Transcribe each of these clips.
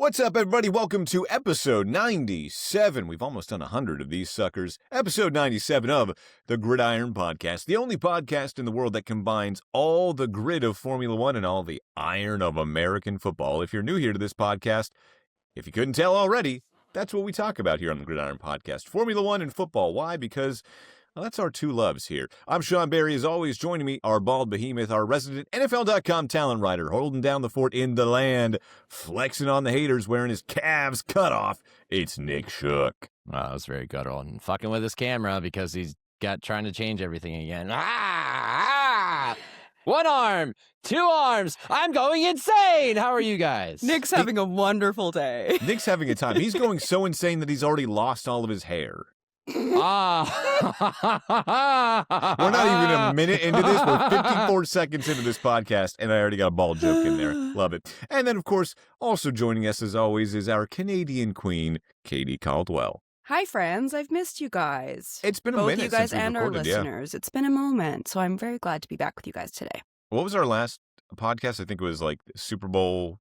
What's up, everybody? Welcome to episode 97. We've almost done 100 of these suckers. Episode 97 of the Gridiron Podcast, the only podcast in the world that combines all the grit of Formula One and all the iron of American football. If you're new here to this podcast, if you couldn't tell already, that's what we talk about here on the Gridiron Podcast. Formula One and football. Why? Because well, that's our two loves here. I'm Sean Barie, as always. Joining me, our bald behemoth, our resident NFL.com talent writer, holding down the fort in the land, flexing on the haters, wearing his calves cut off. It's Nick Shook. Oh, that was very guttural. And fucking with his camera because he's trying to change everything again. One arm, two arms. I'm going insane. How are you guys? Nick's having a wonderful day. Nick's having a time. He's going so insane that he's already lost all of his hair. We're not even a minute into this. We're 54 seconds into this podcast, and I already got a bald joke in there. Love it. And then, of course, also joining us, as always, is our Canadian queen, Katie Caldwell. Hi, friends. I've missed you guys. It's been a Both minute you guys since we and our recorded, listeners. It's been a moment, so I'm very glad to be back with you guys today. What was our last podcast? I think it was like Super Bowl.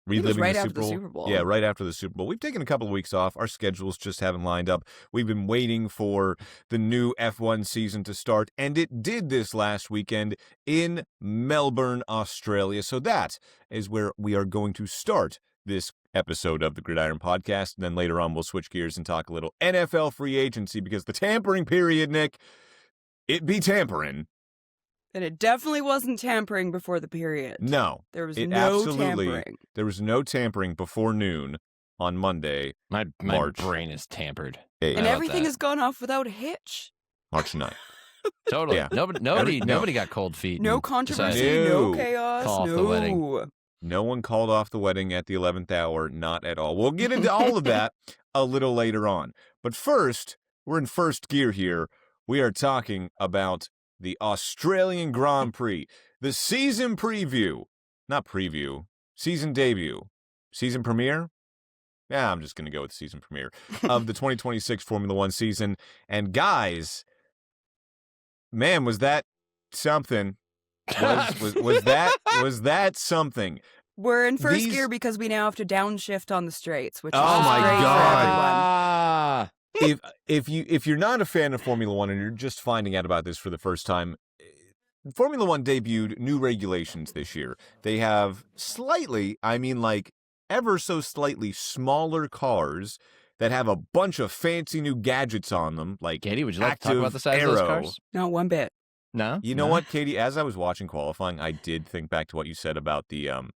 Reliving right the after Super the Bowl. Super Bowl. Yeah, right after the Super Bowl. We've taken a couple of weeks off. Our schedules just haven't lined up. We've been waiting for the new F1 season to start, and it did this last weekend in Melbourne, Australia. So that is where we are going to start this episode of the Gridiron Podcast. And then later on, we'll switch gears and talk a little NFL free agency, because the tampering period, Nick, it be tampering. And it definitely wasn't tampering before the period. No. There was it no absolutely, tampering. There was no tampering before noon on Monday, My March brain is tampered. 8th. And everything that. has gone off without a hitch. March 9th. Totally. Yeah. Nobody got cold feet. No and controversy, decided- No. no chaos, Call off no. the wedding. No one called off the wedding at the 11th hour, not at all. We'll get into all of that a little later on. But first, we're in first gear here. We are talking about the Australian Grand Prix, the season preview, not preview, season debut, season premiere. Yeah, I'm just going to go with season premiere of the 2026 Formula One season. And guys, man, was that something? Was that something? We're in first These- gear because we now have to downshift on the straights, which is Oh my great God. for everyone. If you're not a fan of Formula One and you're just finding out about this for the first time, Formula One debuted new regulations this year. They have slightly, I mean like ever so slightly smaller cars that have a bunch of fancy new gadgets on them, like Katie, would you like to talk active about the size aero. of those cars? Not one bit. No? You know No? what, Katie? As I was watching qualifying, I did think back to what you said about the I'm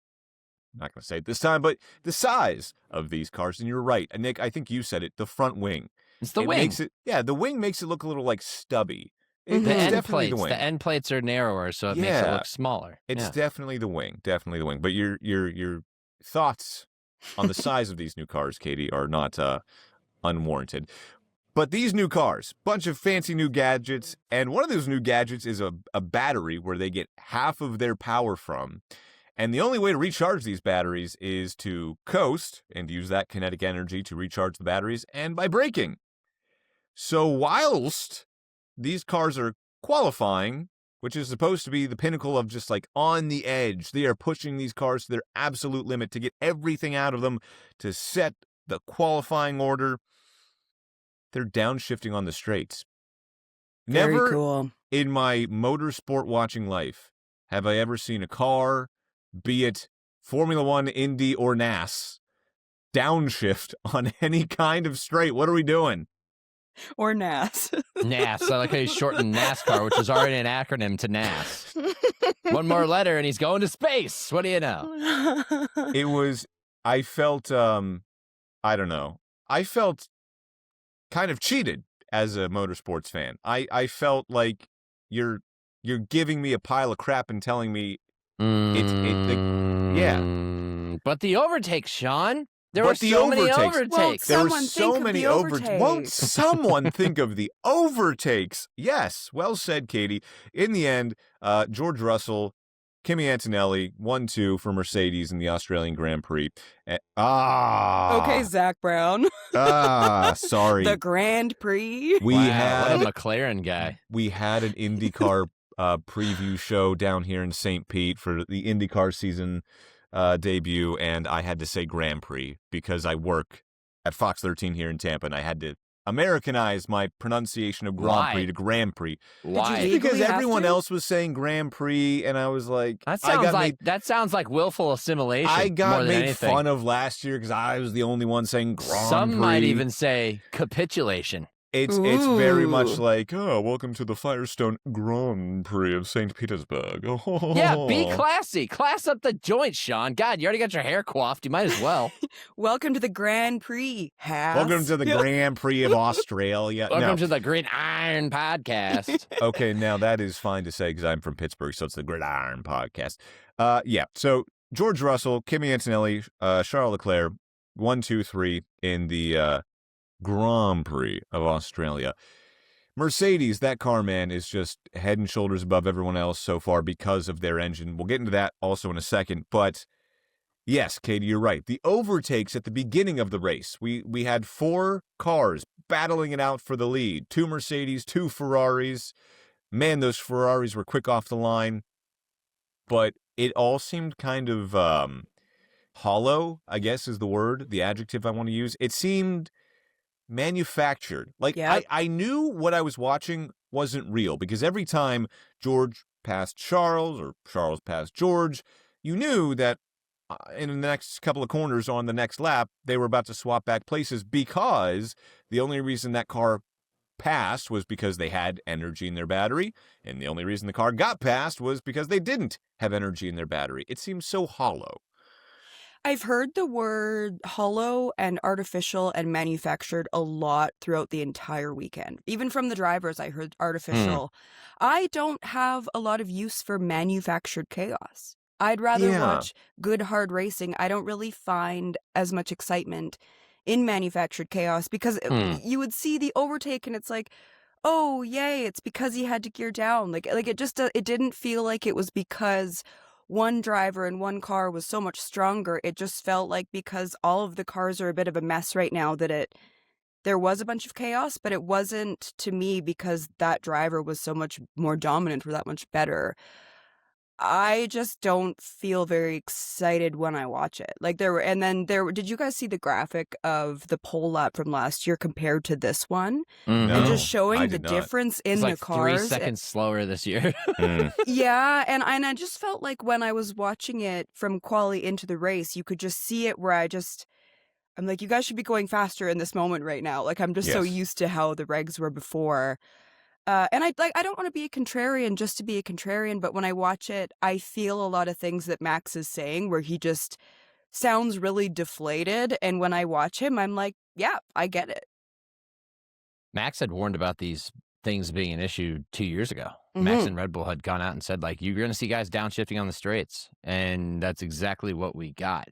not going to say it this time, but the size of these cars. And you're right. And Nick, I think you said it, the front wing. It's the It wing. makes it, yeah, the wing makes it look a little like stubby. Mhm. The It's end definitely plates. the wing. The end plates are narrower, so it makes it Yeah. look smaller. It's Yeah. definitely the wing. Definitely the wing. But your thoughts on the size of these new cars, Katie, are not unwarranted. But these new cars, bunch of fancy new gadgets, and one of those new gadgets is a battery where they get half of their power from. And the only way to recharge these batteries is to coast and use that kinetic energy to recharge the batteries, and by braking. So whilst these cars are qualifying, which is supposed to be the pinnacle of just like on the edge, they are pushing these cars to their absolute limit to get everything out of them to set the qualifying order. They're downshifting on the straights. Very Never cool. in my motorsport watching life have I ever seen a car, be it Formula One, Indy, or NAS, downshift on any kind of straight. What are we doing? Or NAS. NAS. I like how he shortened NASCAR, which is already an acronym to NAS. One more letter and he's going to space. What do you know? It was, I felt, I don't know. I felt kind of cheated as a motorsports fan. I felt like you're giving me a pile of crap and telling me yeah. But the overtakes, Sean. There But were the so many overtakes. overtakes. there were Someone so think of many the overtakes. Won't someone think of the overtakes? Yes, well said, Katie. In the end, George Russell, Kimi Antonelli, 1-2 for Mercedes in the Australian Grand Prix. Okay, Zach Brown. Sorry. The Grand Prix. We Wow, had what a McLaren guy. we had an IndyCar preview show down here in St. Pete for the IndyCar season debut, and I had to say Grand Prix because I work at Fox 13 here in Tampa, and I had to Americanize my pronunciation of Grand Why? Prix to Grand Prix. Why? Did you Because legally have everyone to? else was saying Grand Prix, and I was like, That I sounds got like made, that sounds like willful assimilation. I more got than made anything. fun of last year because I was the only one saying Grand Some Prix. might even say capitulation. It's very much Ooh. like, oh, welcome to the Firestone Grand Prix of St. Petersburg. Oh. Yeah, be classy. Class up the joint, Sean. God, you already got your hair coiffed. You might as well. Welcome to the Grand Prix. Welcome to the Grand Prix of Australia. Welcome No. to the Gridiron Podcast. Okay, now that is fine to say because I'm from Pittsburgh, so it's the Gridiron Podcast. Yeah, so George Russell, Kimi Antonelli, Charles Leclerc, 1, 2, 3 in the Grand Prix of Australia. Mercedes, that car, man, is just head and shoulders above everyone else so far because of their engine. We'll get into that also in a second, but yes, Katie, you're right. The overtakes at the beginning of the race, we had 4 cars battling it out for the lead. 2 Mercedes, 2 Ferraris. Man, those Ferraris were quick off the line, but it all seemed kind of hollow, I guess is the word, the adjective I want to use. It seemed manufactured. Like, Yep. I knew what I was watching wasn't real because every time George passed Charles or Charles passed George, you knew that in the next couple of corners on the next lap, they were about to swap back places because the only reason that car passed was because they had energy in their battery, and the only reason the car got passed was because they didn't have energy in their battery. It seems so hollow. I've heard the word hollow and artificial and manufactured a lot throughout the entire weekend. Even from the drivers, I heard artificial. I don't have a lot of use for manufactured chaos. I'd rather Yeah. watch good, hard racing. I don't really find as much excitement in manufactured chaos because you would see the overtake and it's like, oh, yay, it's because he had to gear down. Like it just it didn't feel like it was because one driver and one car was so much stronger. It just felt like because all of the cars are a bit of a mess right now that there was a bunch of chaos, but it wasn't to me because that driver was so much more dominant or that much better. I just don't feel very excited when I watch it. Like did you guys see the graphic of the pole lap from last year compared to this one? Mhm. No. And just I showing the did not. difference in It's like the cars. 3 seconds slower this year. Mm. Yeah, and I just felt like when I was watching it from quali into the race, you could just see it where I'm like, you guys should be going faster in this moment right now. Like I'm just so Yes. used to how the regs were before. And I don't want to be a contrarian just to be a contrarian, but when I watch it, I feel a lot of things that Max is saying where he just sounds really deflated. And when I watch him, I'm like, yeah, I get it. Max had warned about these things being an issue 2 years ago. Max and Red Bull had gone out and said, like, you're going to see guys downshifting on the straights. And that's exactly what we got.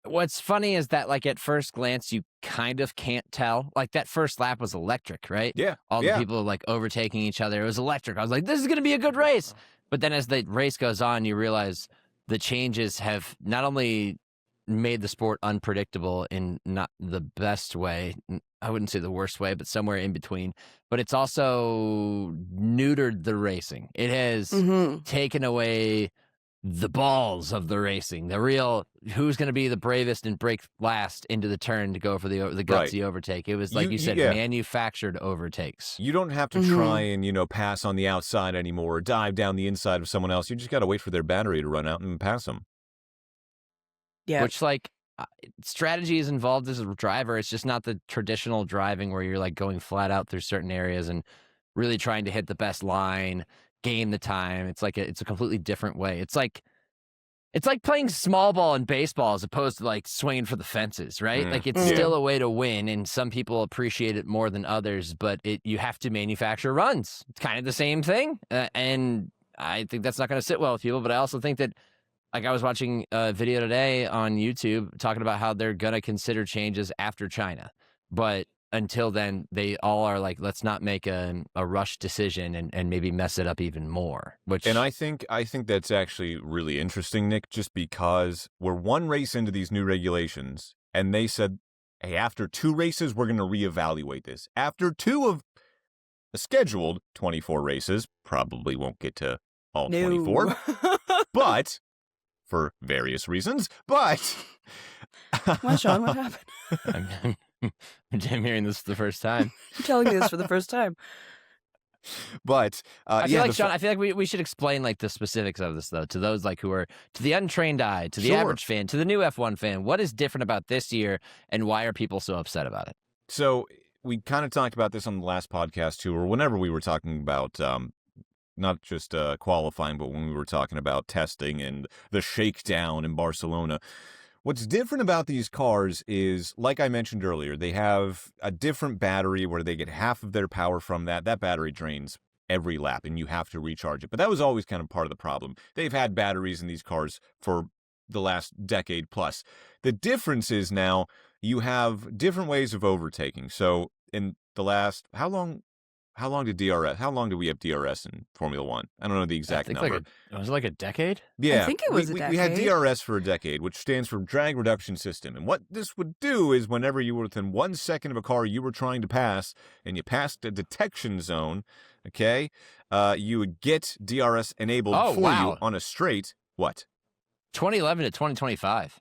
What's funny is that, like, at first glance, you kind of can't tell. Like, that first lap was electric, right? Yeah. All the people, like, overtaking each other. It was electric. I was like, this is going to be a good race. But then as the race goes on, you realize the changes have not only made the sport unpredictable in not the best way, I wouldn't say the worst way, but somewhere in between, but it's also neutered the racing. It has taken away the balls of the racing, the real who's going to be the bravest and break last into the turn to go for the gutsy overtake. It was like you said, manufactured overtakes. You don't have to try and, pass on the outside anymore or dive down the inside of someone else. You just got to wait for their battery to run out and pass them. Yeah. Which, like, strategy is involved as a driver. It's just not the traditional driving where you're, like, going flat out through certain areas and really trying to hit the best line, gain the time. It's like it's a completely different way. It's like playing small ball in baseball as opposed to, like, swinging for the fences, right? Like, it's still a way to win, and some people appreciate it more than others, but you have to manufacture runs. It's kind of the same thing, and I think that's not going to sit well with people, but I also think that, like, I was watching a video today on YouTube talking about how they're going to consider changes after China, but until then, they all are like, let's not make a rush decision and maybe mess it up even more. And I think that's actually really interesting, Nick, just because we're one race into these new regulations, and they said, hey, after 2 races, we're going to reevaluate this. After 2 of the scheduled 24 races, probably won't get to all 24, but for various reasons. But Why, Sean? What happened? I'm hearing this for the first time. You're telling me this for the first time. But I feel yeah, like, Sean, I feel like we should explain like the specifics of this, though, to those like who are, to the untrained eye, to the Sure. average fan, to the new F1 fan. What is different about this year, and why are people so upset about it? So we kind of talked about this on the last podcast too, or whenever we were talking about not just qualifying, but when we were talking about testing and the shakedown in Barcelona. What's different about these cars is, like I mentioned earlier, they have a different battery where they get half of their power from that. That battery drains every lap, and you have to recharge it. But that was always kind of part of the problem. They've had batteries in these cars for the last decade plus. The difference is now you have different ways of overtaking. So in the last, how long did we have DRS in Formula One? I don't know the exact number. Was it like a decade? Yeah, I think it was a we had decade. DRS for a decade, which stands for drag reduction system. And what this would do is whenever you were within 1 second of a car you were trying to pass, and you passed a detection zone, okay, you would get DRS enabled for you on a straight. What? 2011 to 2025.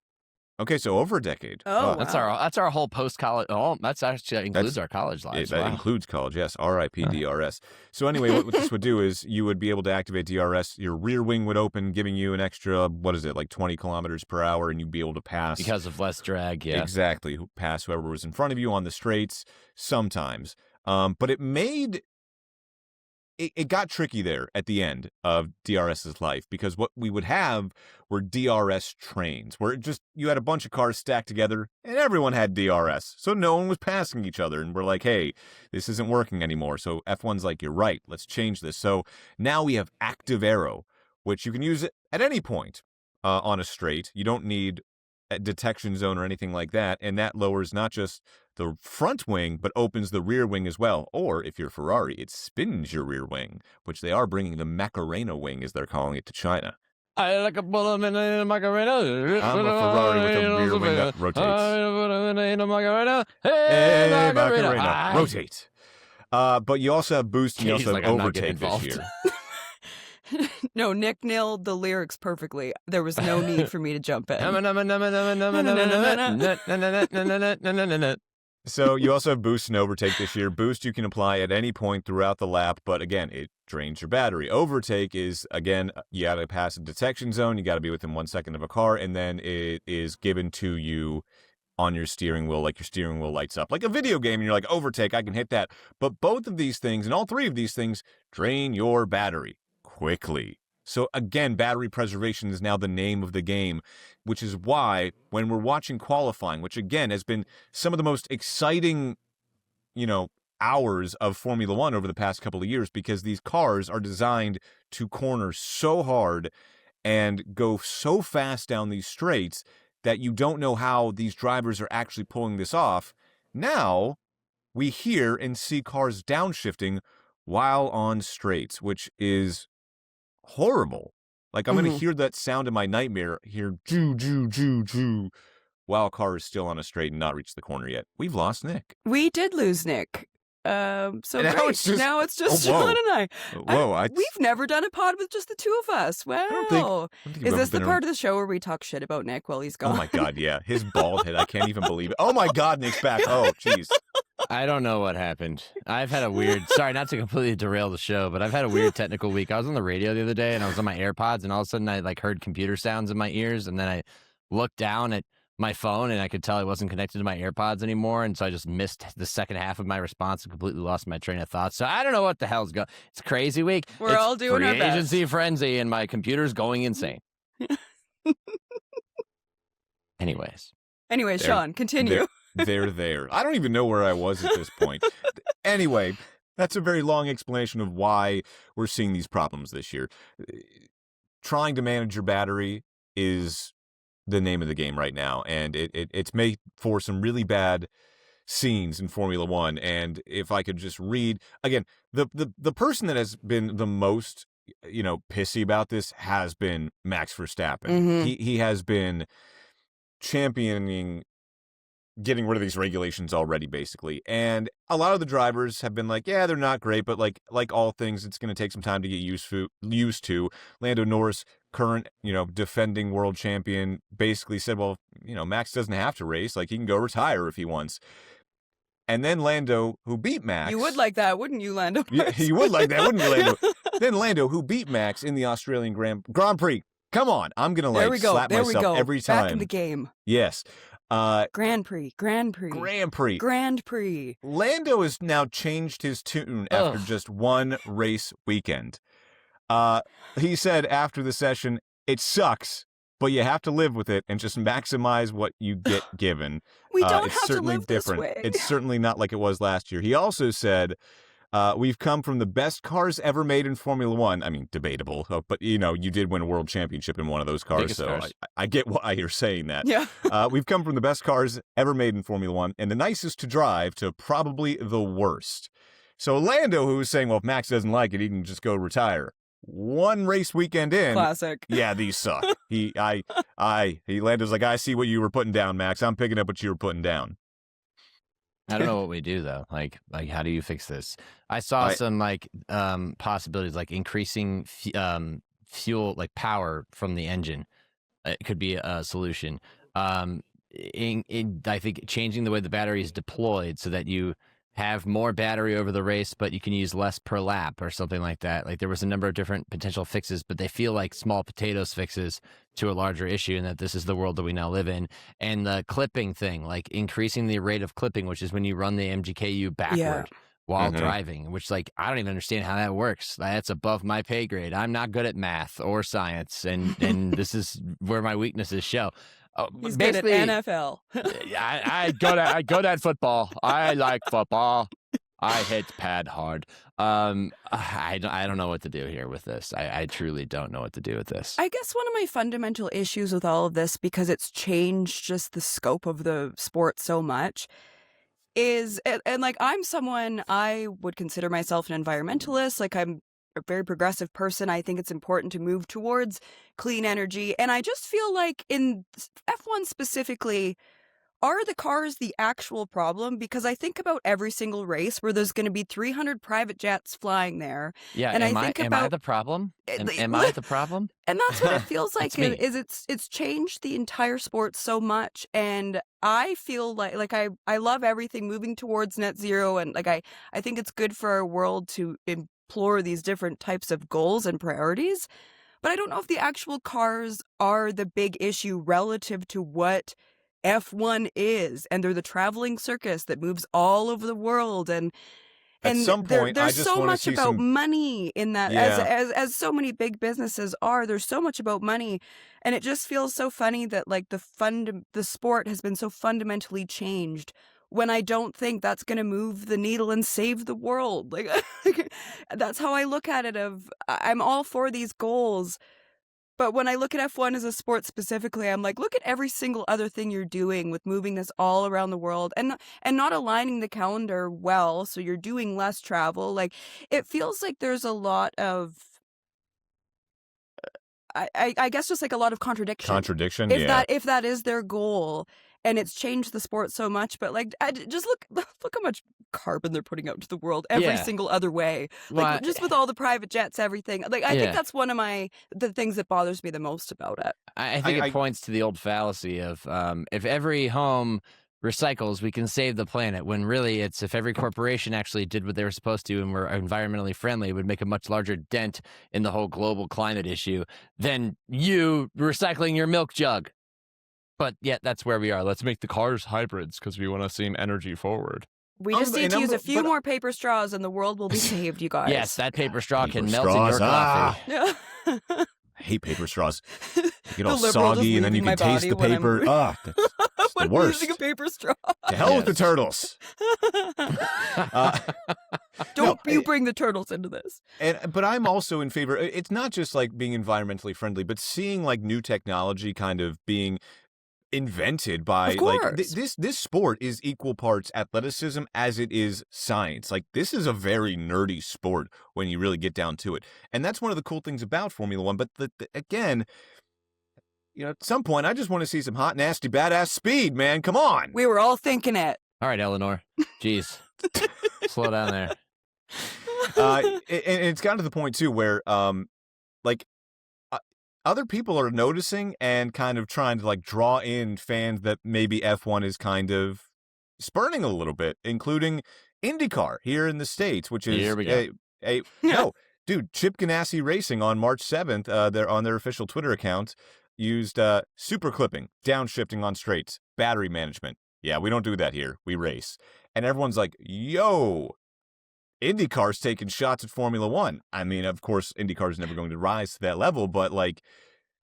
Okay, so over a decade. Oh, That's wow. our whole post college. Oh, that includes our college lives. That Wow. includes college, yes. RIP DRS. So anyway, what this would do is you would be able to activate DRS. Your rear wing would open, giving you an extra, like 20 kilometers per hour, and you'd be able to pass. Because of less drag, yeah. Exactly. Pass whoever was in front of you on the straights sometimes. But it got tricky there at the end of DRS's life, because what we would have were DRS trains, where you had a bunch of cars stacked together and everyone had DRS. So no one was passing each other, and we're like, hey, this isn't working anymore. So F1's like, you're right, let's change this. So now we have active aero, which you can use at any point on a straight. You don't need a detection zone or anything like that. And that lowers not just the front wing, but opens the rear wing as well. Or if you're Ferrari, it spins your rear wing, which they are bringing the Macarena wing, as they're calling it, to China. I like a bullet in a Macarena. I'm a Ferrari with a rear wing that rotates. Hey, Macarena, rotate. But you also have boost and you He's also like, have I'm not getting overtake this involved. year. No, Nick nailed the lyrics perfectly. There was no need for me to jump in. So you also have boost and overtake this year. Boost you can apply at any point throughout the lap, but again, it drains your battery. Overtake is, again, you got to pass a detection zone. You got to be within 1 second of a car, and then it is given to you on your steering wheel, like your steering wheel lights up. Like a video game, and you're like, overtake, I can hit that. But both of these things, and all three of these things, drain your battery quickly. So again, battery preservation is now the name of the game, which is why when we're watching qualifying, which again has been some of the most exciting, hours of Formula One over the past couple of years, because these cars are designed to corner so hard and go so fast down these straights that you don't know how these drivers are actually pulling this off. Now we hear and see cars downshifting while on straights, which is horrible. Like, I'm going to hear that sound in my nightmare, hear joo, joo, joo, joo, while a car is still on a straight and not reached the corner yet. We've lost Nick. We did lose Nick. So now great. it's just- now it's just oh, whoa. Sean and I. Whoa, We've never done a pod with just the two of us. Wow. don't think Is you've this ever the been part of the show where we talk shit about Nick while he's gone? Oh my God, yeah. His bald head. I can't even believe it. Oh my God, Nick's back. Oh, jeez. I don't know what happened. I've had a weird, sorry, not to completely derail the show, but I've had a weird technical week. I was on the radio the other day and I was on my AirPods, and all of a sudden I heard computer sounds in my ears, and then I looked down at my phone and I could tell I wasn't connected to my AirPods anymore. And so I just missed the second half of my response and completely lost my train of thought. So I don't know what the hell's going. It's a crazy week. We're all doing free our best. agency frenzy and my computer's going insane. Anyways. Anyway, There- Sean, continue. They're there. I don't even know where I was at this point. Anyway, that's a very long explanation of why we're seeing these problems this year. Trying to manage your battery is the name of the game right now, and it's made for some really bad scenes in Formula One. And if I could just read again, the person that has been the most pissy about this has been Max Verstappen. Mhm. He has been championing getting rid of these regulations already, basically. And a lot of the drivers have been like, yeah, they're not great, but like all things, it's going to take some time to get used to. Lando Norris, current, defending world champion, basically said, well, Max doesn't have to race. Like, he can go retire if he wants. And then Lando, who beat Max. You would like that, wouldn't you, Lando? Yeah, you would like that, wouldn't you, Lando? Then Lando, who beat Max in the Australian Grand Prix. Come on, I'm going to slap myself every time. Back in the game. Yes. Grand Prix. Lando has now changed his tune after just one race weekend. He said after the session, it sucks, but you have to live with it and just maximize what you get given. We don't it's have certainly to live different. this way. It's certainly not like it was last year. He also said, we've come from the best cars ever made in Formula One. I mean, debatable, but you did win a world championship in one of those cars, so I get why you're saying that. Yeah. We've come from the best cars ever made in Formula One and the nicest to drive to probably the worst. So Lando, who was saying, well, if Max doesn't like it, he can just go retire. One race weekend in. Classic. Yeah, these suck. Lando's like, I see what you were putting down, Max. I'm picking up what you were putting down. I don't know what we do though. Like how do you fix this? I saw some possibilities, like increasing fuel, like power from the engine. It could be a solution. I think changing the way the battery is deployed so that you have more battery over the race, but you can use less per lap or something like that. Like there was a number of different potential fixes, but they feel like small potatoes fixes to a larger issue, and that this is the world that we now live in. And the clipping thing, like increasing the rate of clipping, which is when you run the MGKU backward while driving, which I don't even understand how that works. That's above my pay grade. I'm not good at math or science, and this is where my weaknesses show. He's good at NFL. I go at football. I like football. I hit pad hard. I don't know what to do here with this. I truly don't know what to do with this. I guess one of my fundamental issues with all of this, because it's changed just the scope of the sport so much, is, and I'm someone, I would consider myself an environmentalist. Like, I'm a very progressive person. I think it's important to move towards clean energy. And I just feel like in F1 specifically, are the cars the actual problem? Because I think about every single race where there's going to be 300 private jets flying there. Yeah, and am I the problem? Am I the problem? And that's what it feels like. It's changed the entire sport so much. And I feel like I love everything moving towards net zero. And I think it's good for our world to implore these different types of goals and priorities. But I don't know if the actual cars are the big issue relative to what F1 is. And they're the traveling circus that moves all over the world. And at some point, there's I just so want to much see about some money in that, as so many big businesses are. There's so much about money, and it just feels so funny that the sport has been so fundamentally changed, when I don't think that's going to move the needle and save the world. That's how I look at it. I'm all for these goals, but when I look at F1 as a sport specifically, I'm like, look at every single other thing you're doing with moving this all around the world and not aligning the calendar well, so you're doing less travel. It feels like there's a lot of, I guess, just a lot of contradiction. If that is their goal. And it's changed the sport so much, but just look how much carbon they're putting out to the world every single other way. Just with all the private jets, everything. I think that's one of the things that bothers me the most about it. I think it points to the old fallacy of if every home recycles, we can save the planet, when really it's if every corporation actually did what they were supposed to and were environmentally friendly, it would make a much larger dent in the whole global climate issue than you recycling your milk jug. But yet, that's where we are. Let's make the cars hybrids because we want to seem energy forward. We just need to use a few more paper straws and the world will be saved, you guys. Yes, that paper straw can melt in your coffee. I hate paper straws. They get all soggy and then you can taste the paper. That's the worst. Using a paper straw. To hell with the turtles. Don't you bring the turtles into this. But I'm also in favor. It's not just being environmentally friendly, but seeing new technology kind of being invented by this sport is equal parts athleticism as it is science. This is a very nerdy sport when you really get down to it, and that's one of the cool things about Formula One. But again, at some point, I just want to see some hot, nasty, badass speed, man. Come on. We were all thinking it. All right, Eleanor. Jeez. Slow down there. And it's gotten to the point, too, where, other people are noticing and kind of trying to, draw in fans that maybe F1 is kind of spurning a little bit, including IndyCar here in the States, which is Here we go. No, dude, Chip Ganassi Racing on March 7th, they're on their official Twitter account, used super clipping, downshifting on straights, battery management. Yeah, we don't do that here. We race. And everyone's like, yo, IndyCar's taking shots at Formula One. I mean, of course, IndyCar's never going to rise to that level, but This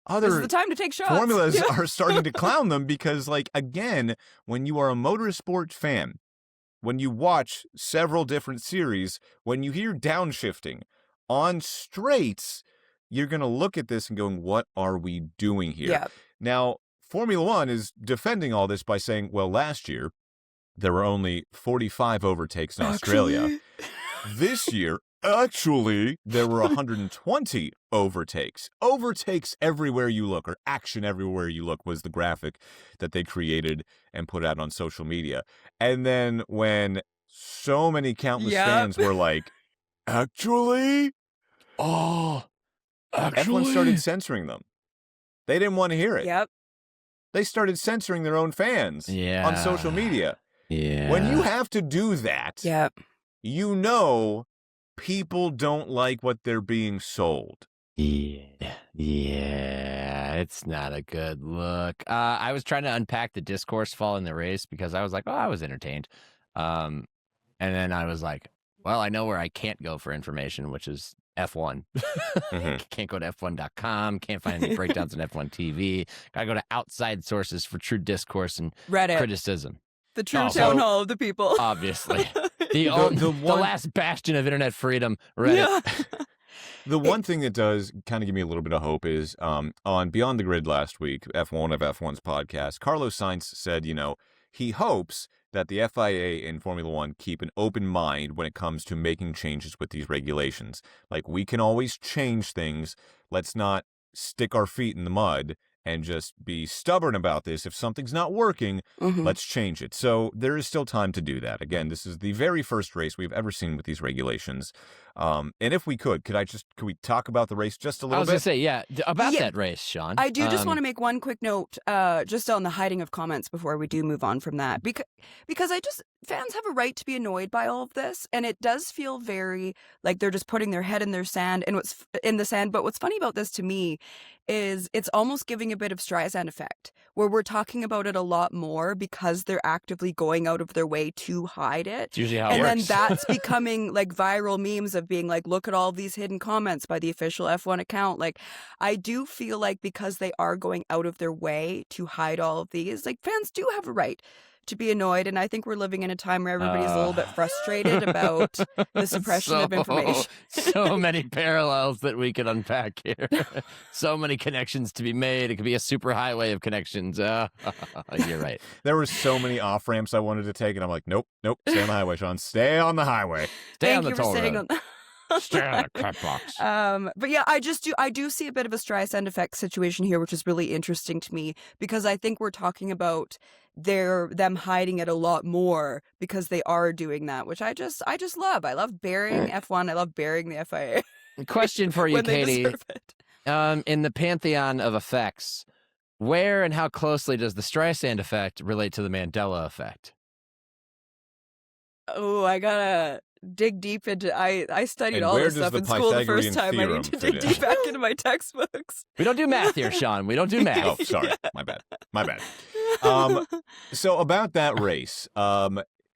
other is the time to take shots. formulas Yeah. are starting to clown them because, again, when you are a motorsport fan, when you watch several different series, when you hear downshifting on straights, you're going to look at this and going, what are we doing here? Yeah. Now, Formula One is defending all this by saying, well, last year, there were only 45 overtakes in Australia. This year, actually, there were 120 overtakes. Overtakes everywhere you look, or action everywhere you look, was the graphic that they created and put out on social media. And then when so many countless Yep. fans were like, actually? Oh, Everyone started censoring them. They didn't want to hear it. Yep. They started censoring their own fans on social media. Yeah. When you have to do that, Yep. you know people don't like what they're being sold. Yeah, it's not a good look. I was trying to unpack the discourse following the race because I was like, oh, I was entertained. And then I was like, well, I know where I can't go for information, which is F1. Can't go to F1.com, can't find any breakdowns on F1 TV. Gotta go to outside sources for true discourse and Reddit. criticism. The true Oh. town hall of the people. Obviously. The one- last bastion of internet freedom, Reddit. Yeah. The one thing that does kind of give me a little bit of hope is on Beyond the Grid last week, F1 of F1's podcast, Carlos Sainz said, he hopes that the FIA and Formula One keep an open mind when it comes to making changes with these regulations. We can always change things. Let's not stick our feet in the mud and just be stubborn about this. If something's not working, Mhm. let's change it. So there is still time to do that. Again, this is the very first race we've ever seen with these regulations. And if we could we talk about the race just a I little was going bit? to say, about Yeah. that race, Sean. I do just want to make one quick note, just on the hiding of comments before we do move on from that, because fans have a right to be annoyed by all of this, and it does feel very like they're just putting their head in their sand and in the sand. But what's funny about this to me is it's almost giving a bit of Streisand effect, where we're talking about it a lot more because they're actively going out of their way to hide it. It's usually how it And then works. that's becoming viral memes of being look at all these hidden comments by the official F1 account. I do feel like because they are going out of their way to hide all of these, fans do have a right to be annoyed. And I think we're living in a time where everybody's a little bit frustrated about the suppression of information. So many parallels that we could unpack here. So many connections to be made. It could be a super highway of connections. You're right. There were so many off ramps I wanted to take, and I'm like, nope, stay on the highway, Sean. Stay on the highway. Stay on Thank the you toll for saying road. on Stay on the cut box. But yeah, I do see a bit of a Streisand effect situation here, which is really interesting to me because I think we're talking about them hiding it a lot more because they are doing that, which I just love. I love burying F1. I love burying the FIA Question for you, when they Katie. deserve it. In the pantheon of effects, where and how closely does the Streisand effect relate to the Mandela effect? Oh, I gotta dig deep into. I studied And all where this does stuff the in school the Pythagorean first time. I theorem need to fit dig in? deep back into my textbooks. We don't do math here, Sean. We don't do math. Oh, sorry. My bad. So about that race,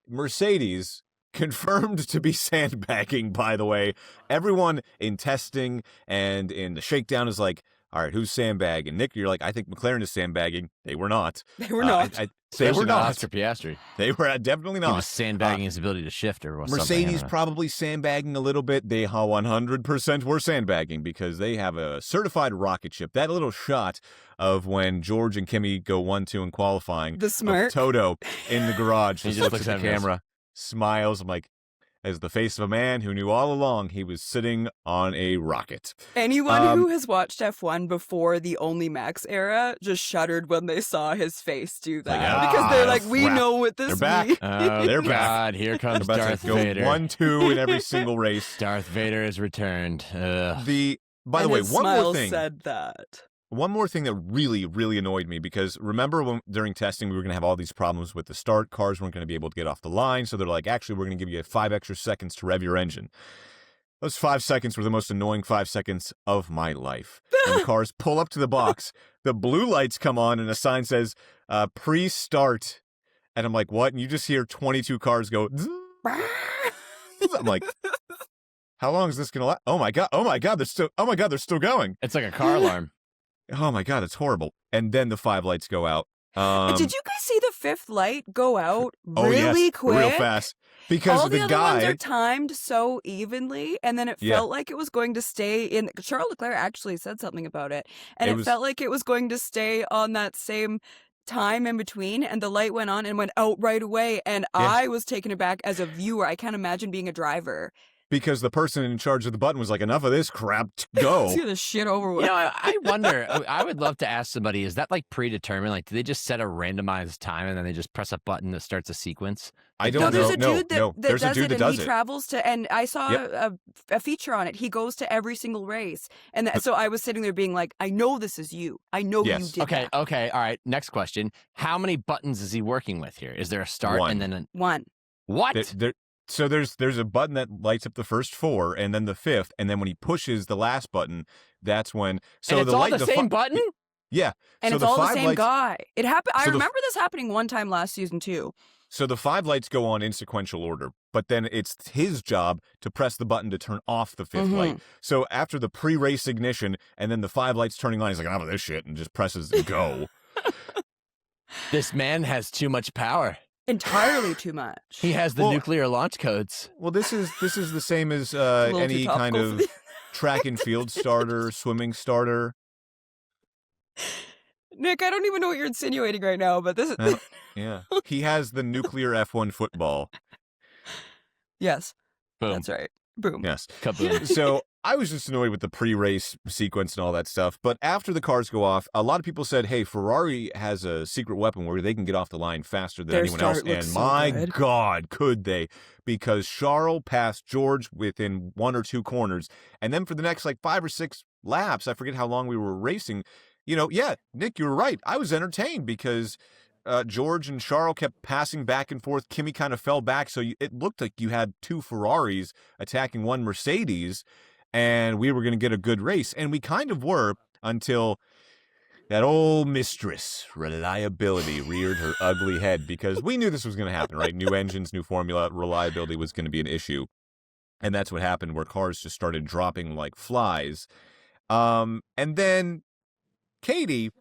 Mercedes confirmed to be sandbagging, by the way. Everyone in testing and in the shakedown is like, all right, who's sandbagging? Nick, you're like, I think McLaren is sandbagging. They were not. They were not. They Especially were not not. Oscar Piastri. They were definitely He was not. sandbagging his ability to shift or something. I Mercedes don't know. probably sandbagging a little bit. They 100% were sandbagging because they have a certified rocket ship. That little shot of when George and Kimi go 1-2 in qualifying. The smirk. Of Toto in the garage. He Just just looks looks at the at me. camera, smiles. I'm like, as the face of a man who knew all along he was sitting on a rocket. Anyone who has watched F1 before the only Max era just shuddered when they saw his face do that. Because they're like, we know what this means. Oh, They're God, back. here comes They're about Darth to go Vader. 1-2 in every single race. Darth Vader has returned. By the way, his one more smile thing. said that. One more thing that really, really annoyed me, because remember during testing we were going to have all these problems with the start, cars weren't going to be able to get off the line, so they're like, actually, we're going to give you 5 extra seconds to rev your engine. Those 5 seconds were the most annoying 5 seconds of my life. When the cars pull up to the box, the blue lights come on and a sign says, pre-start. And I'm like, what? And you just hear 22 cars go, I'm like, how long is this going to last? Oh my God, they're still going. It's like a car alarm. Oh my God, it's horrible. And then the 5 lights go out. Did you guys see the 5th light go out really quick? Real fast. Because all the other guy ones are timed so evenly, and then it felt like it was going to stay in. Charles Leclerc actually said something about it, and it felt like it was going to stay on that same time in between, and the light went on and went out right away, and I was taken aback as a viewer. I can't imagine being a driver. Because the person in charge of the button was like, enough of this crap, go. See the shit over with. You know, I wonder, I would love to ask somebody, is that like predetermined? Like, do they just set a randomized time and then they just press a button that starts a sequence? I don't know. There's a dude that there's does a dude it, that and does he it. travels to, and I saw a feature on it. He goes to every single race, and so I was sitting there being like, I know this is you. I know you did that. Okay, all right. Next question. How many buttons is he working with here? Is there a start One. and then a... One. What? So there's a button that lights up the first 4, and then the 5th, and then when he pushes the last button, that's when. So and it's all the same button? Yeah, and so it's all the 5 same lights, guy. It happened. So I remember this happening one time last season too. So the 5 lights go on in sequential order, but then it's his job to press the button to turn off the 5th light. So after the pre-race ignition, and then the 5 lights turning on, he's like, enough of this shit, and just presses go. This man has too much power. Entirely too much. He has the nuclear launch codes. Well, this is the same as any kind of track and field starter, swimming starter. Nick, I don't even know what you're insinuating right now, but this is... Yeah. He has the nuclear F1 football. Yes. Boom. That's right. Boom. Yes. Kaboom. So I was just annoyed with the pre-race sequence and all that stuff. But after the cars go off, a lot of people said, hey, Ferrari has a secret weapon where they can get off the line faster than anyone else. And my God, could they? Because Charles passed George within 1 or 2 corners. And then for the next 5 or 6 laps, I forget how long we were racing. Nick, you were right. I was entertained because George and Charles kept passing back and forth. Kimi kind of fell back, so it looked like you had 2 Ferraris attacking 1 Mercedes, and we were going to get a good race. And we kind of were until that old mistress, reliability, reared her ugly head, because we knew this was going to happen, right? New engines, new formula, reliability was going to be an issue. And that's what happened, where cars just started dropping like flies. And then Katie,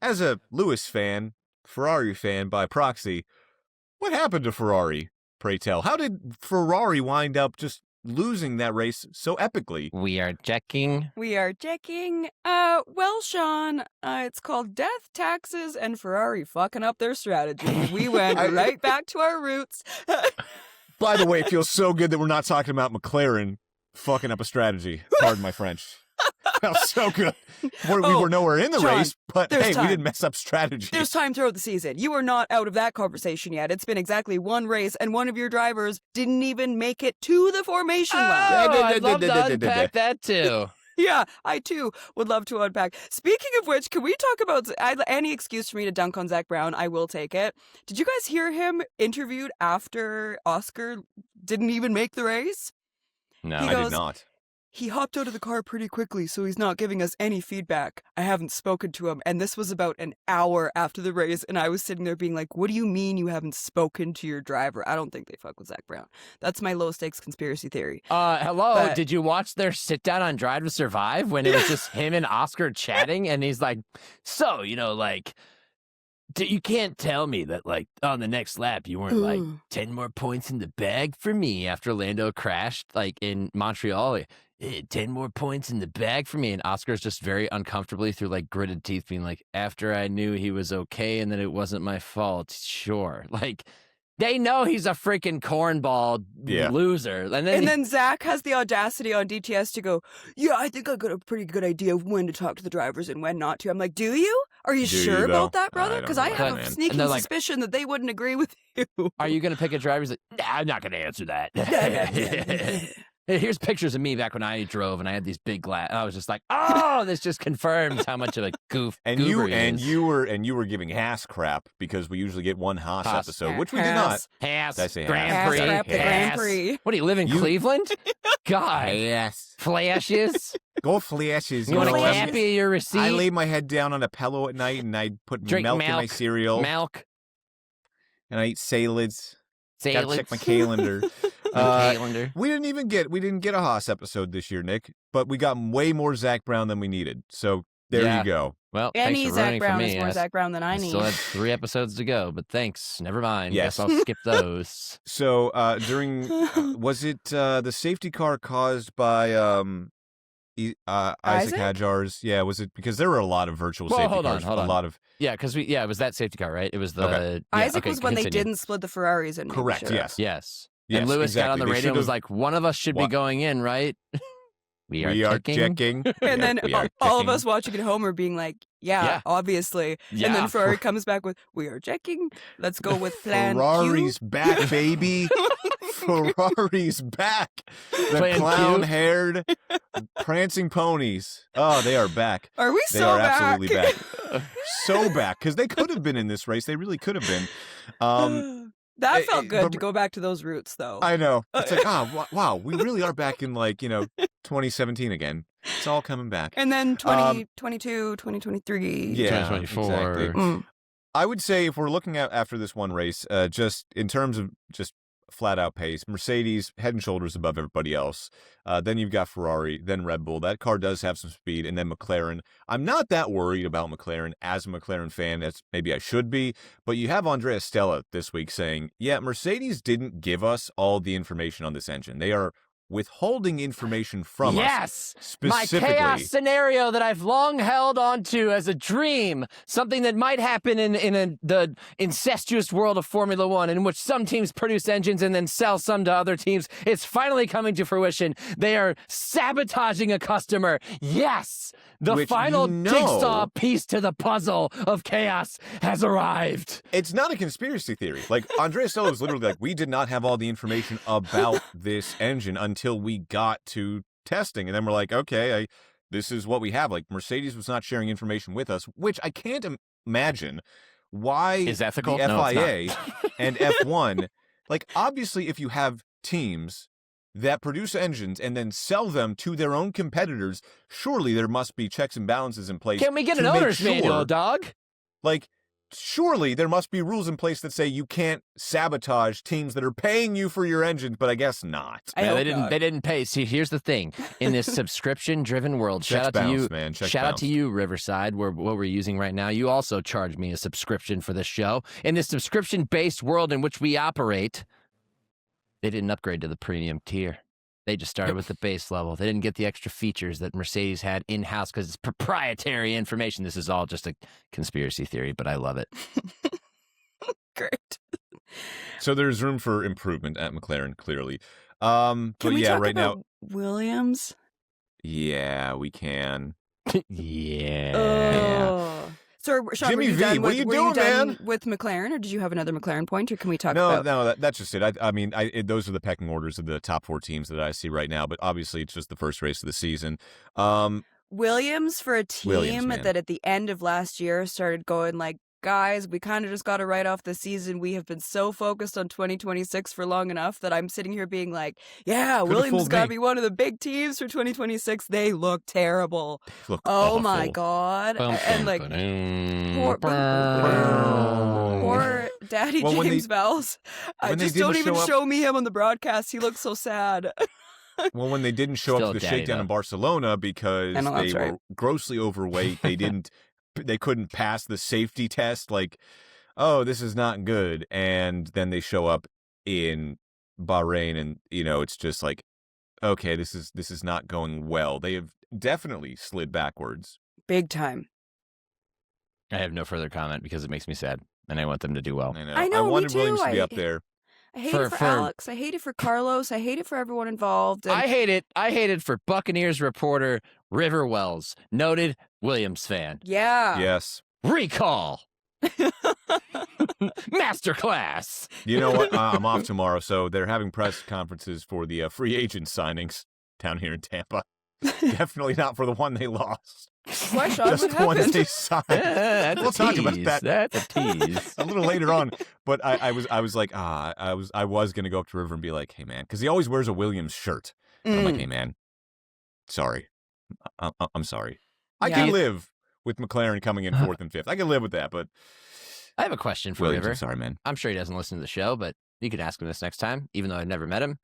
as a Lewis fan, Ferrari fan by proxy, what happened to Ferrari, pray tell? How did Ferrari wind up just losing that race so epically? We are checking. Well, Sean, it's called death, taxes, and Ferrari fucking up their strategy. We went right back to our roots. By the way, it feels so good that we're not talking about McLaren fucking up a strategy. Pardon my French. Felt so good. We were nowhere in the race, but hey, we didn't mess up strategy. There's time throughout the season. You are not out of that conversation yet. It's been exactly 1 race, and one of your drivers didn't even make it to the formation lap. I'd love to unpack that too. Yeah, I too would love to unpack. Speaking of which, can we talk about any excuse for me to dunk on Zach Brown? I will take it. Did you guys hear him interviewed after Oscar didn't even make the race? No, I did not. He hopped out of the car pretty quickly, so he's not giving us any feedback. I haven't spoken to him, and this was about an hour after the race, and I was sitting there being like, what do you mean you haven't spoken to your driver? I don't think they fuck with Zach Brown. That's my low-stakes conspiracy theory. Hello, did you watch their sit-down on Drive to Survive when it was just him and Oscar chatting, and he's like, so, you can't tell me that, on the next lap, you weren't, 10 more points in the bag for me after Lando crashed, in Montreal. 10 more points in the bag for me. And Oscar's just very uncomfortably through gritted teeth being like, after I knew he was okay and that it wasn't my fault, sure. They know he's a freaking cornball loser. And then Zach has the audacity on DTS to go, yeah, I think I got a pretty good idea of when to talk to the drivers and when not to. I'm like, do you? Are you sure about that, brother? Because I have a sneaking suspicion that they wouldn't agree with you. Are you going to pick a driver? Nah, I'm not going to answer that. Here's pictures of me back when I drove, and I had these big glass. I was just like, "Oh, this just confirms how much of a goof." And you were giving Haas crap because we usually get one Haas episode, which we do not. Haas. Did I say Grand Prix. The Grand Prix. What do you live in Cleveland? God. Yes. Flashes. Go flashes. You want a copy of your receipt? I lay my head down on a pillow at night, and I put milk in my cereal. Milk. And I eat salads. Salads. Gotta check my calendar. We didn't get a Haas episode this year, Nick, but we got way more Zach Brown than we needed. So there you go. Well, any thanks for Zach Brown for me, is more Zach Brown than I need. Still had 3 episodes to go, but thanks. Never mind. Yes. Guess I'll skip those. So during was it the safety car caused by Isaac Hadjar's? Yeah, was it because there were a lot of virtual safety cars? Hold on. A lot of it was that safety car, right? It was the Isaac was when they didn't split the Ferraris in. Correct. Sure. Yes. And Lewis got on the radio and was like, "One of us should be going in, right?" We are checking. And then all of us watching at home are being like, yeah, obviously. Yeah. And then Ferrari comes back with, we are checking. Let's go with plan Ferrari's Q. back, baby. Ferrari's back. The Plan clown-haired, prancing ponies. Oh, they are back. Are we They so are back? absolutely back. So back, because they could have been in this race. They really could have been. That felt good to go back to those roots, though. I know. It's like, wow, we really are back in 2017 again. It's all coming back. And then 2022, 2023. Yeah, 2024. Exactly. I would say if we're looking at after this one race, just in terms of just flat out pace, Mercedes head and shoulders above everybody else. Then you've got Ferrari, then Red Bull. That car does have some speed, and then McLaren. I'm not that worried about McLaren as a McLaren fan as maybe I should be, but you have Andrea Stella this week saying, yeah, Mercedes didn't give us all the information on this engine. They are withholding information from us. Specifically. My chaos scenario that I've long held onto as a dream, something that might happen in the incestuous world of Formula One, in which some teams produce engines and then sell some to other teams. It's finally coming to fruition. They are sabotaging a customer. Yes, the final jigsaw piece to the puzzle of chaos has arrived. It's not a conspiracy theory. Like, Andrea Stella was literally like, we did not have all the information about this engine until we got to testing. And then we're like, okay, this is what we have. Like, Mercedes was not sharing information with us, which I can't imagine why is ethical. The FIA and F1, like, obviously if you have teams that produce engines and then sell them to their own competitors, surely there must be checks and balances in place. Can we get an owner's manual, dog? Like, surely there must be rules in place that say you can't sabotage teams that are paying you for your engine, but I guess not. They didn't pay. See, here's the thing. In this subscription-driven world, shout out to you, Riverside, what we're using right now. You also charge me a subscription for this show. In this subscription-based world in which we operate, they didn't upgrade to the premium tier. They just started with the base level. They didn't get the extra features that Mercedes had in-house because it's proprietary information. This is all just a conspiracy theory, but I love it. Great. So there's room for improvement at McLaren, clearly. Can we talk right about now, Williams? Yeah, we can. Yeah. So, Sean, Jimmy V, what are you doing, man? With McLaren, or did you have another McLaren point, or can we talk about? No, that's just it. I mean, those are the pecking orders of the top 4 teams that I see right now. But obviously, it's just the first race of the season. Williams, for a team that at the end of last year started going like, guys, we kind of just got to write off the season. We have been so focused on 2026 for long enough that I'm sitting here being like, yeah, Williams got to be one of the big teams for 2026. They look terrible. They look oh awful. My God. And like, poor Daddy James Vowles. Just don't even show me him on the broadcast. He looks so sad. Well, when they didn't show up to the shakedown in Barcelona because they were grossly overweight, they couldn't pass the safety test. Like, oh, this is not good. And then they show up in Bahrain, and it's just like, okay, this is not going well. They have definitely slid backwards, big time. I have no further comment because it makes me sad, and I want them to do well. I know. I wanted me too. Williams to be up there. I hate it for Alex. I hate it for Carlos. I hate it for everyone involved. And I hate it. I hate it for Buccaneers reporter River Wells, noted Williams fan. Yeah. Yes. Recall. Masterclass. You know what? I'm off tomorrow, so they're having press conferences for the free agent signings down here in Tampa. Definitely not for the one they lost. Why, Sean? Just What the ones happened? they signed. That's We'll a talk tease. about that. That's a tease. A little later on, but I was like, I was gonna go up to River and be like, hey man, because he always wears a Williams shirt. And I'm like, hey man, sorry, I'm sorry. I can live with McLaren coming in 4th and 5th. I can live with that, but I have a question for Williams, River. I'm sorry, man. I'm sure he doesn't listen to the show, but you could ask him this next time, even though I've never met him.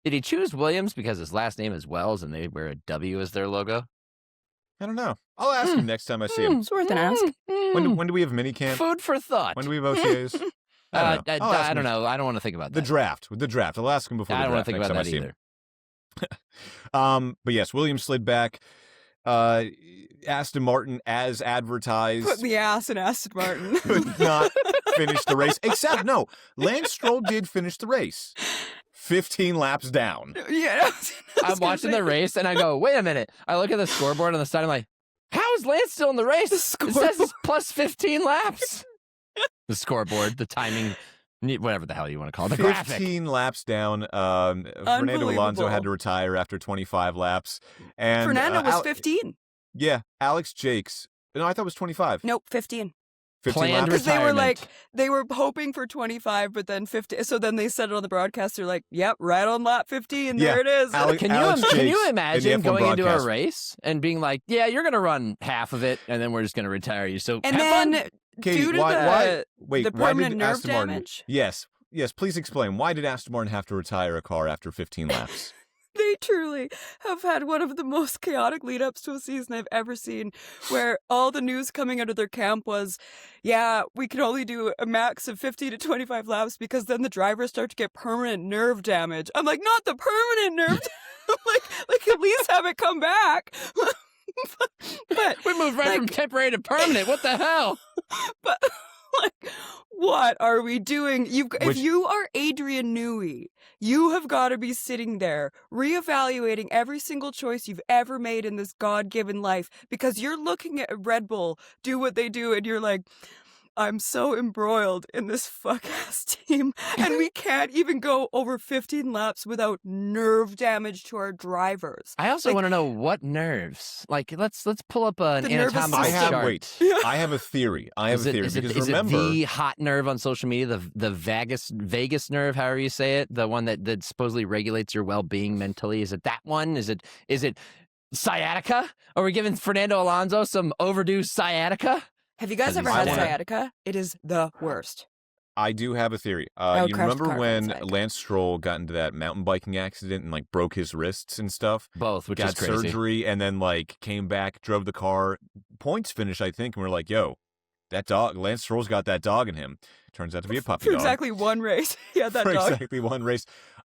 Did he choose Williams because his last name is Wells and they wear a W as their logo? I don't know. I'll ask him next time I see him. It's worth an ask. When do we have mini camp? Food for thought. When do we have OTAs? I don't know. I'll ask I don't him. know. I don't want to think about that. The draft. I'll ask him before I the don't want draft. to think next about time that I see either. him. But yes, Williams slid back. Aston Martin, as advertised, Put the ass in Aston Martin. could not finish the race. Except, no, Lance Stroll did finish the race. 15 laps down. Yeah. I'm watching the race and I go, wait a minute. I look at the scoreboard on the side. I'm like, how is Lance still in the race? It says it's plus 15 laps. The scoreboard, the timing, whatever the hell you want to call it, the 15 graphic. laps down. Fernando Alonso had to retire after 25 laps. And Fernando was 15. Yeah, Alex Jakes. No, I thought it was 25. Nope, 15. 15 Planned laps. Because they were retirement. they were hoping for 25, but then 50. So then they said it on the broadcast. They're like, yep, right on lap 15. Yeah, There it is. Alex Can Jakes you in imagine the F1 going into a broadcast. race and being like, yeah, you're going to run half of it and then we're just going to retire you. So And have then fun. Katie, due to why, wait, the why permanent did nerve Aston Martin? damage. Yes, please explain. Why did Aston Martin have to retire a car after 15 laps? They truly have had one of the most chaotic lead-ups to a season I've ever seen, where all the news coming out of their camp was, yeah, we can only do a max of 50 to 25 laps because then the drivers start to get permanent nerve damage. I'm like, not the permanent nerve like at least have it come back. but We moved right from temporary to permanent. What the hell? But like, what are we doing? If you are Adrian Newey, you have got to be sitting there reevaluating every single choice you've ever made in this God-given life, because you're looking at Red Bull do what they do, and you're like, I'm so embroiled in this fuck-ass team, and we can't even go over 15 laps without nerve damage to our drivers. I also want to know what nerves. Like, let's pull up an The nervous anatomical system. chart. I have a theory. Because Is remember, it the hot nerve on social media, the vagus nerve, however you say it, the one that supposedly regulates your well-being mentally? Is it that one? Is it sciatica? Are we giving Fernando Alonso some overdue sciatica? Have you guys ever had sciatica? It is the worst. I do have a theory. I would You crash the remember car when inside. Lance Stroll got into that mountain biking accident and like broke his wrists and stuff? Both, which Got is crazy. surgery and then like came back, drove the car, points finish, I think, and we're like, yo, that dog, Lance Stroll's got that dog in him. Turns out to be a puppy For dog. exactly one race. Yeah, that For dog. exactly one race.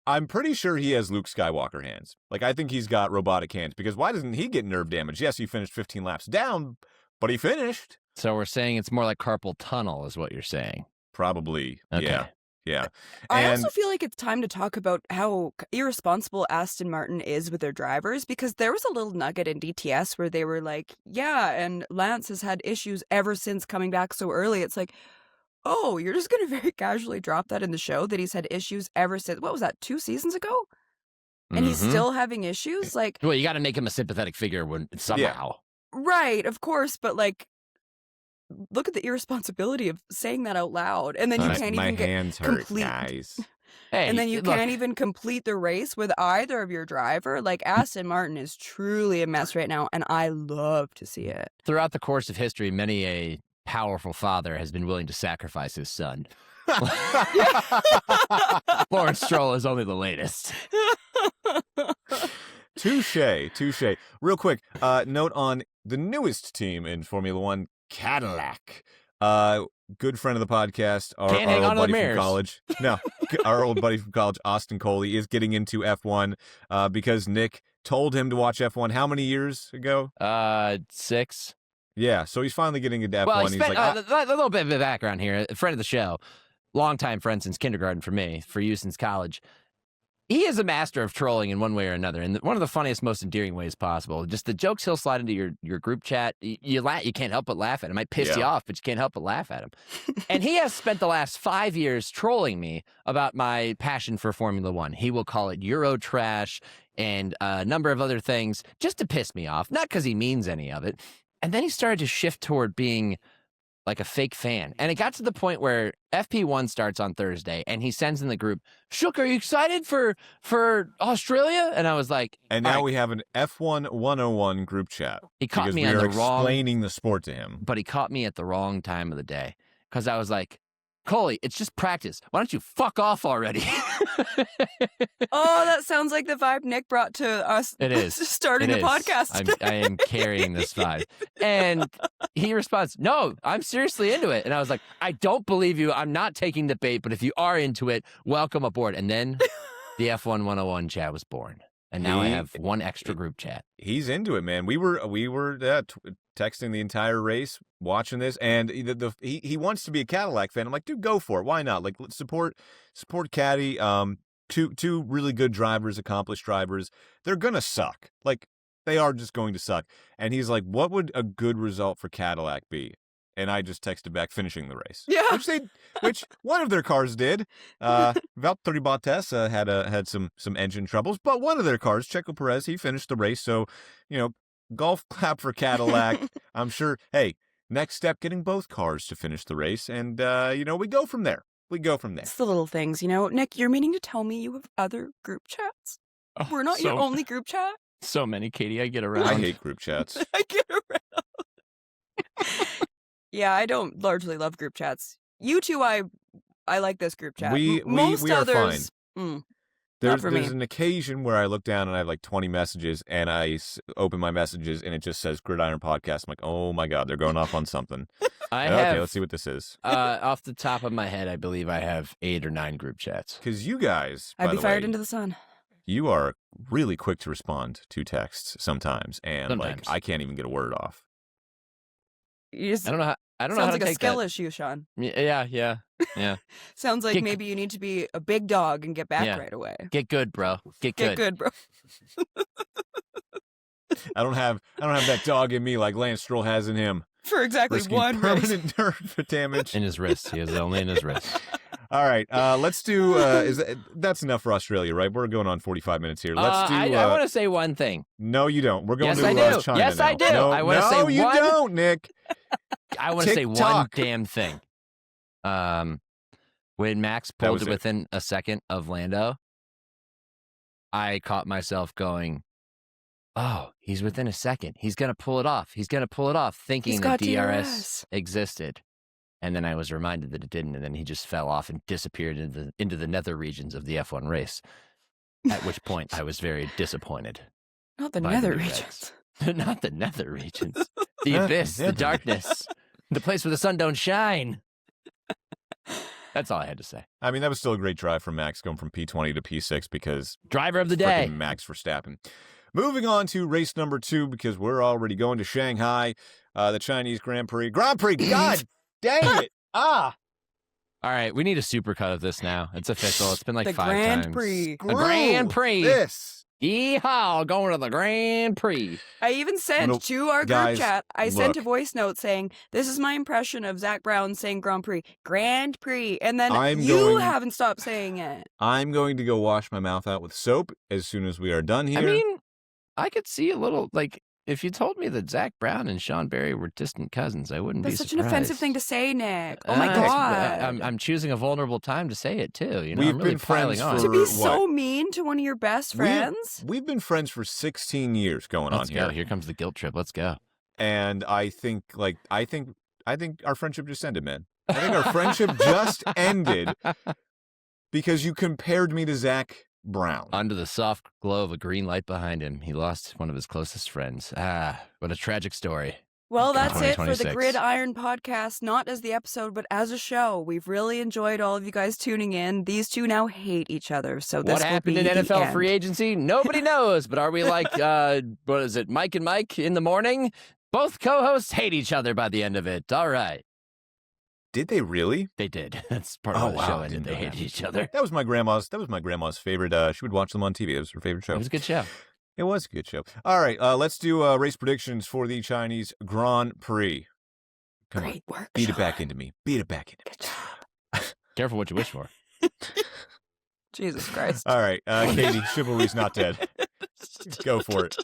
I'm pretty sure he has Luke Skywalker hands. Like, I think he's got robotic hands, because why doesn't he get nerve damage? Yes, he finished 15 laps down, but he finished. So we're saying it's more like carpal tunnel is what you're saying. Probably. Okay. Yeah. I And also feel like it's time to talk about how irresponsible Aston Martin is with their drivers, because there was a little nugget in DTS where they were like, yeah, and Lance has had issues ever since coming back so early. It's like, oh, you're just going to very casually drop that in the show that he's had issues ever since, what was that, 2 seasons ago? And he's Mhm. still having issues? Like, Well, you got to make him a sympathetic figure somehow. right, of course, but like, look at the irresponsibility of saying that out loud. And then you can't my even get hands hurt, complete. guys. Hey, And then you look, can't even complete the race with either of your driver. Like, Aston Martin is truly a mess right now, and I love to see it. throughout the course of history, many a powerful father has been willing to sacrifice his son. Lawrence Stroll is only the latest. Touche. Real quick, note on the newest team in Formula One, Cadillac. Good friend of the podcast, our Can't hang old on to the buddy from mirrors. college. No, our old buddy from college, Austin Coley, is getting into F1 because Nick told him to watch F1 how many years ago? 6. Yeah, so he's finally getting into F1. Well, He's spent, like, a little bit of background here. A friend of the show. longtime friend since kindergarten for me, for you since college. He is a master of trolling in one way or another, and one of the funniest, most endearing ways possible. Just the jokes he'll slide into your group chat, you can't help but laugh at him. It might piss you off, but you can't help but laugh at him. And he has spent the last 5 years trolling me about my passion for Formula One. He will call it Euro trash and a number of other things just to piss me off, not because he means any of it. And then he started to shift toward being like a fake fan. And it got to the point where FP1 starts on Thursday and he sends in the group, Shook, are you excited for Australia? And I was like, and now we have an F1 101 group chat. He caught me on the explaining the sport to him. But he caught me at the wrong time of the day because I was like, Coley, it's just practice. Why don't you fuck off already? Oh, that sounds like the vibe Nick brought to us. It is. Starting the podcast. I am carrying this vibe. And he responds, no, I'm seriously into it. And I was like, I don't believe you. I'm not taking the bait, but if you are into it, welcome aboard. And then the F1 101 chat was born. And now I have one extra group chat. He's into it, man. We were texting the entire race, watching this, and he wants to be a Cadillac fan. I'm like, dude, go for it. Why not? Like, let's support Caddy. Two really good drivers, accomplished drivers. They're gonna suck. Like, they are just going to suck. And he's like, what would a good result for Cadillac be? And I just texted back, finishing the race. Yeah. Which one of their cars did. Valtteri Bottas had some engine troubles, but one of their cars, Checo Perez, he finished the race. So, golf clap for Cadillac. I'm sure, hey, next step, getting both cars to finish the race. And, we go from there. It's the little things, Nick, you're meaning to tell me you have other group chats? Oh, We're not your only group chat? So many, Katie, I get around. I hate group chats. I get around. Yeah, I don't largely love group chats. You two, I like this group chat. We are others, fine. Not for me. There's an occasion where I look down and I have like 20 messages, and I open my messages and it just says Gridiron Podcast. I'm like, oh my God, they're going off on something. Okay, let's see what this is. Off the top of my head, I believe I have 8 or 9 group chats. Because you guys, I'd be fired into the sun. You are really quick to respond to texts sometimes, and like I can't even get a word off. I don't know how sounds to like take a skill that. issue, Sean. Yeah. Sounds like maybe you need to be a big dog and get back right away. Get good, bro. Get good, bro. I don't have that dog in me like Lance Stroll has in him. For exactly Risking one permanent nerve damage in his wrist. He has it only in his wrist. All right, let's do. That's enough for Australia, right? We're going on 45 minutes here. Let's do. I want to say one thing. No, you don't. We're going to China Yes, now. I do. No, I want to say you one. don't, Nick. I want to say one damn thing. When Max pulled within a second of Lando, I caught myself going, "Oh, he's within a second. He's gonna pull it off. Thinking that DRS existed." And then I was reminded that it didn't, and then he just fell off and disappeared into the nether regions of the F1 race. At which point, I was very disappointed. Not the nether regions. Not the nether regions. The abyss, the darkness, the place where the sun don't shine. That's all I had to say. I mean, that was still a great drive from Max, going from P20 to P6 because driver of the day, Maxx Verstappen. Moving on to race number 2 because we're already going to Shanghai, the Chinese Grand Prix. God dang it! All right, we need a supercut of this now. It's official. It's been like 5 times. Grand Prix. The Grand Prix. This. Yeehaw, going to the Grand Prix. I even sent to our group chat, I sent a voice note saying, this is my impression of Zach Brown saying Grand Prix. And then haven't stopped saying it. I'm going to go wash my mouth out with soap as soon as we are done here. I mean, I could see a little, like, if you told me that Zach Brown and Sean Barie were distant cousins, I wouldn't be surprised. That's such an offensive thing to say, Nick. Oh, my God. I'm choosing a vulnerable time to say it, too. You know, We've I'm really been friends on. To be so mean to one of your best friends? We've been friends for 16 years going on here. Let's go. Here comes the guilt trip. Let's go. And I think our friendship just ended, man. I think our friendship just ended because you compared me to Zach Brown. Under the soft glow of a green light behind him, he lost one of his closest friends. What a tragic story. Well, that's it for the Gridiron Podcast, not as the episode, but as a show. We've really enjoyed all of you guys tuning in. These two now hate each other, so this what happened in NFL free agency? Nobody knows, but are we like, what is it, Mike and Mike in the morning? Both co-hosts hate each other by the end of it. All right. Did they really? They did. That's part of Oh, why the wow, show I ended. didn't They know hated that. each other. That was my grandma's favorite. She would watch them on TV. It was her favorite show. It was a good show. It was a good show. All right, let's do race predictions for the Chinese Grand Prix. Come Great on. work. Beat it Sean. back into me. Beat it back into me. Good job. Careful what you wish for. Jesus Christ. All right, Katie, chivalry's not dead. Go for it.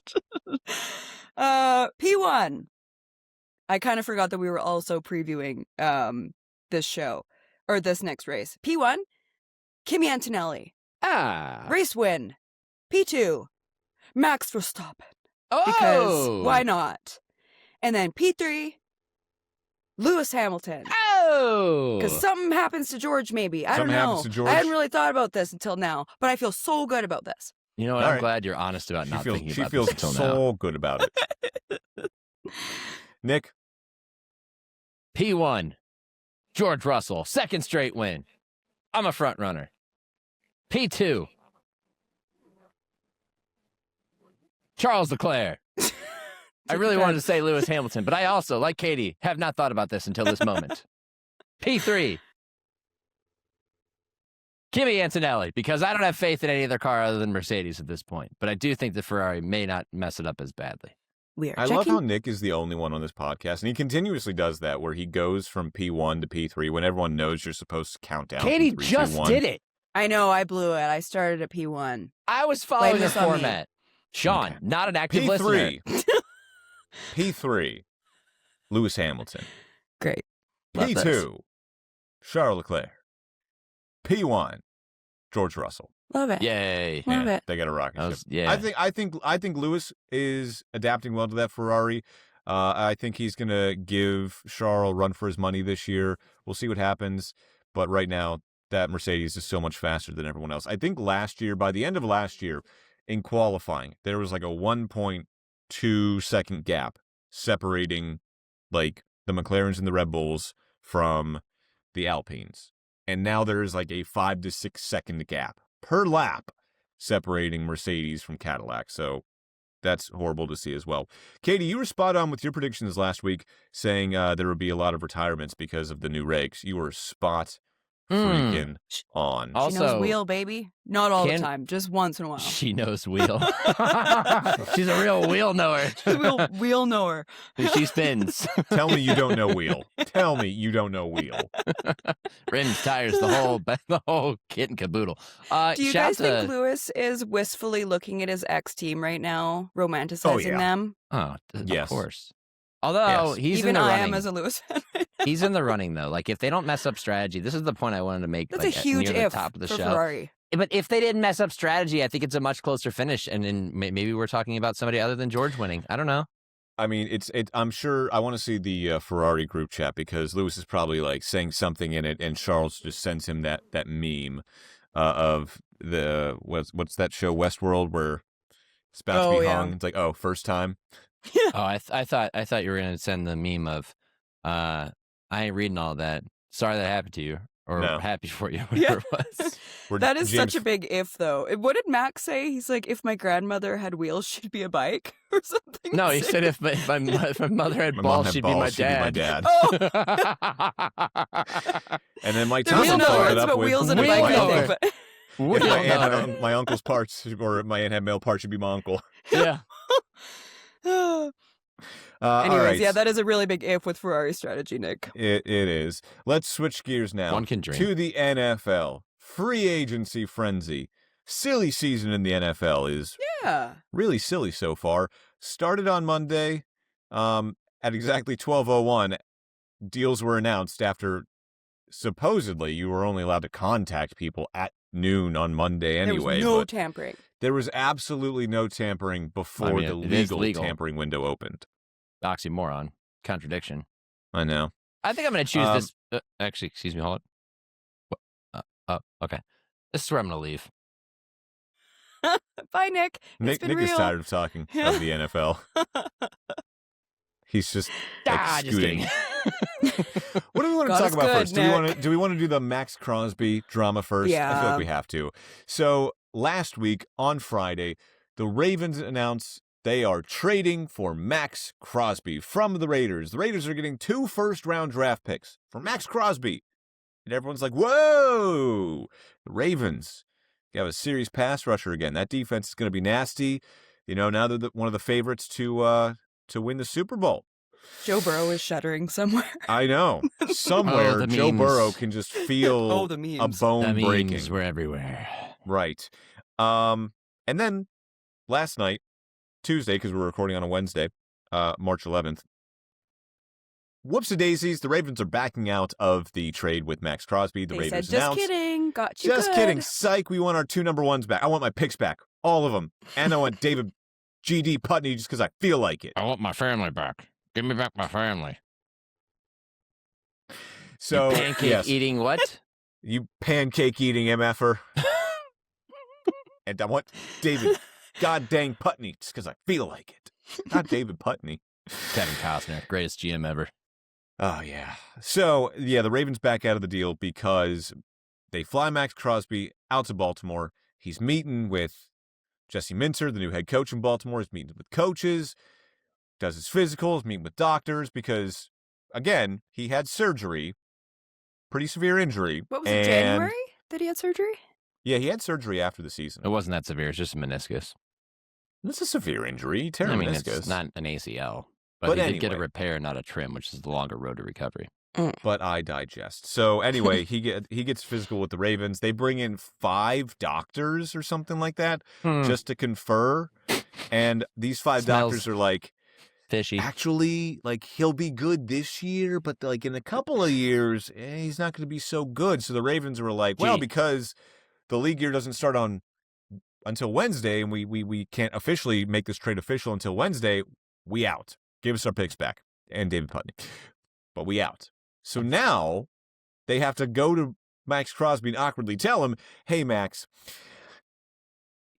P1. I kind of forgot that we were also previewing this show or this next race. P1, Kimi Antonelli. Race win. P2, Max Verstappen. Because why not? And then P3, Lewis Hamilton. Because something happens to George, maybe. I don't Something know. happens to George? I hadn't really thought about this until now, but I feel so good about this. You know what? All I'm right. glad you're honest about not thinking about feels this until so now. good about it. Nick, P1, George Russell, second straight win. I'm a front runner. P2, Charles Leclerc. I really wanted to say Lewis Hamilton, but I also, like Katie, have not thought about this until this moment. P3, Kimi Antonelli, because I don't have faith in any other car other than Mercedes at this point. But I do think the Ferrari may not mess it up as badly. We are I checking. love how Nick is the only one on this podcast, and he continuously does that, where he goes from P1 to P3 when everyone knows you're supposed to count down. Katie from 3, just 2, 1. did it. I know, I blew it. I started at P1. I was following the this on me. format. Sean, Okay. not an active listener. P3. P3, Lewis Hamilton. Great. Love P2, this. Charles Leclerc. P1, George Russell. Love it. Yay. Love it. They got a rocket That ship. was, yeah. I think Lewis is adapting well to that Ferrari. I think he's gonna give Charles a run for his money this year. We'll see what happens, but right now that Mercedes is so much faster than everyone else. I think last year, by the end of last year, in qualifying, there was like a 1.2 second gap separating like the McLarens and the Red Bulls from the Alpines, and now there's like a 5 to 6 second gap per lap separating Mercedes from Cadillac. So that's horrible to see as well. Katie, you were spot on with your predictions last week, saying there would be a lot of retirements because of the new regs. You were spot freaking on. She Also, knows wheel, baby. Not all the can- time, just once in a while. she knows wheel. She's a real wheel knower. Wheel knower. She spins. Tell me you don't know wheel. Tell me you don't know wheel. Rims, tires, the whole kit and caboodle. Do you shout guys think to- Lewis is wistfully looking at his ex-team right now, romanticizing yeah. them? Oh, Yes. of course. Although Yes. he's Even in the I running. am as a Lewis fan right now. He's in the running though. Like if they don't mess up strategy, this is the point I wanted to make. That's like, a huge near if the top of the for show. Ferrari. But if they didn't mess up strategy, I think it's a much closer finish. And then maybe we're talking about somebody other than George winning. I don't know. I mean, I'm sure I want to see the Ferrari group chat because Lewis is probably like saying something in it, and Charles just sends him that meme of the what's that show Westworld where it's about to be hung. It's like, oh, first time. Oh, I thought you were gonna send the meme of, I ain't reading all that. Sorry that happened to you, or No. happy for you, whatever it was. Where That is James- such a big if, though. What did Max say? He's like, if my grandmother had wheels, she'd be a bike or something. No, he said if my mother had My mom balls, had she'd balls, be my she'd be my dad. dad. Oh, And then Mike there was Thompson no followed words it up but with wheels and a Wheel bike, I knower. think. But if my Wheel aunt had knower. my uncle's parts, or my aunt had male parts, she'd be my uncle. Yeah. All anyways, right. yeah, that is a really big if with Ferrari strategy, Nick. It is. Let's switch gears now One can dream. to the NFL. Free agency frenzy. Silly season in the NFL is Yeah. really silly so far. Started on Monday at exactly 12:01. Deals were announced after supposedly you were only allowed to contact people at noon on Monday anyway. There was no but tampering. there was absolutely no tampering before I mean, the it is legal legal. tampering window opened. Oxymoron. Contradiction. I know. I think I'm going to choose Um, this. Actually, excuse me. Hold on. Okay. This is where I'm going to leave. Bye, Nick. Nick been is real. tired of talking of the NFL. He's just like Just scooting. kidding. What do we want to God talk is about good, first? Nick. Do we want to do the Maxx Crosby drama first? I feel Yeah. like we have to. So last week on Friday, the Ravens announced They are trading for Maxx Crosby from the Raiders. The Raiders are getting 2 first-round draft picks for Maxx Crosby. And everyone's like, whoa! The Ravens have a serious pass rusher again. That defense is going to be nasty. Now they're one of the favorites to win the Super Bowl. Joe Burrow is shuddering somewhere. I know. Somewhere, Joe memes. Burrow can just feel the a memes. bone The breaking. memes were everywhere. Right. And then last night, Tuesday, because we're recording on a Wednesday, March 11th, whoops-a-daisies, the Ravens are backing out of the trade with Maxx Crosby. The They Raiders said, just announced, kidding, got you just good. kidding, psych, we want our 2 number ones back. I want my picks back, all of them. And I want David G.D. Putney just because I feel like it. I want my family back. Give me back my family. So, You pancake yes, eating what? you pancake-eating MFer. And I want David God dang Putney just because I feel like it. Not David Putney. Kevin Costner, greatest GM ever. Oh, yeah. So, yeah, the Ravens back out of the deal because they fly Maxx Crosby out to Baltimore. He's meeting with Jesse Minter, the new head coach in Baltimore. He's meeting with coaches, does his physicals, meeting with doctors because, again, he had surgery, pretty severe injury. What was it, January that he had surgery? Yeah, he had surgery after the season. It wasn't that severe. It's just a meniscus. That's a severe injury. Tear a I mean, meniscus. it's not an ACL. But But he did get a anyway. repair, not a trim, which is the longer road to recovery. But I digest. So anyway, he gets physical with the Ravens. They bring in 5 doctors or something like that just to confer. And these 5 Smells doctors are like, fishy. actually, like, he'll be good this year, but like in a couple of years, he's not going to be so good. So the Ravens were like, well, Gee. because the league year doesn't start until Wednesday, and we can't officially make this trade official until Wednesday, we out. Give us our picks back and David Putney. But we out. So now they have to go to Maxx Crosby and awkwardly tell him, hey, Max,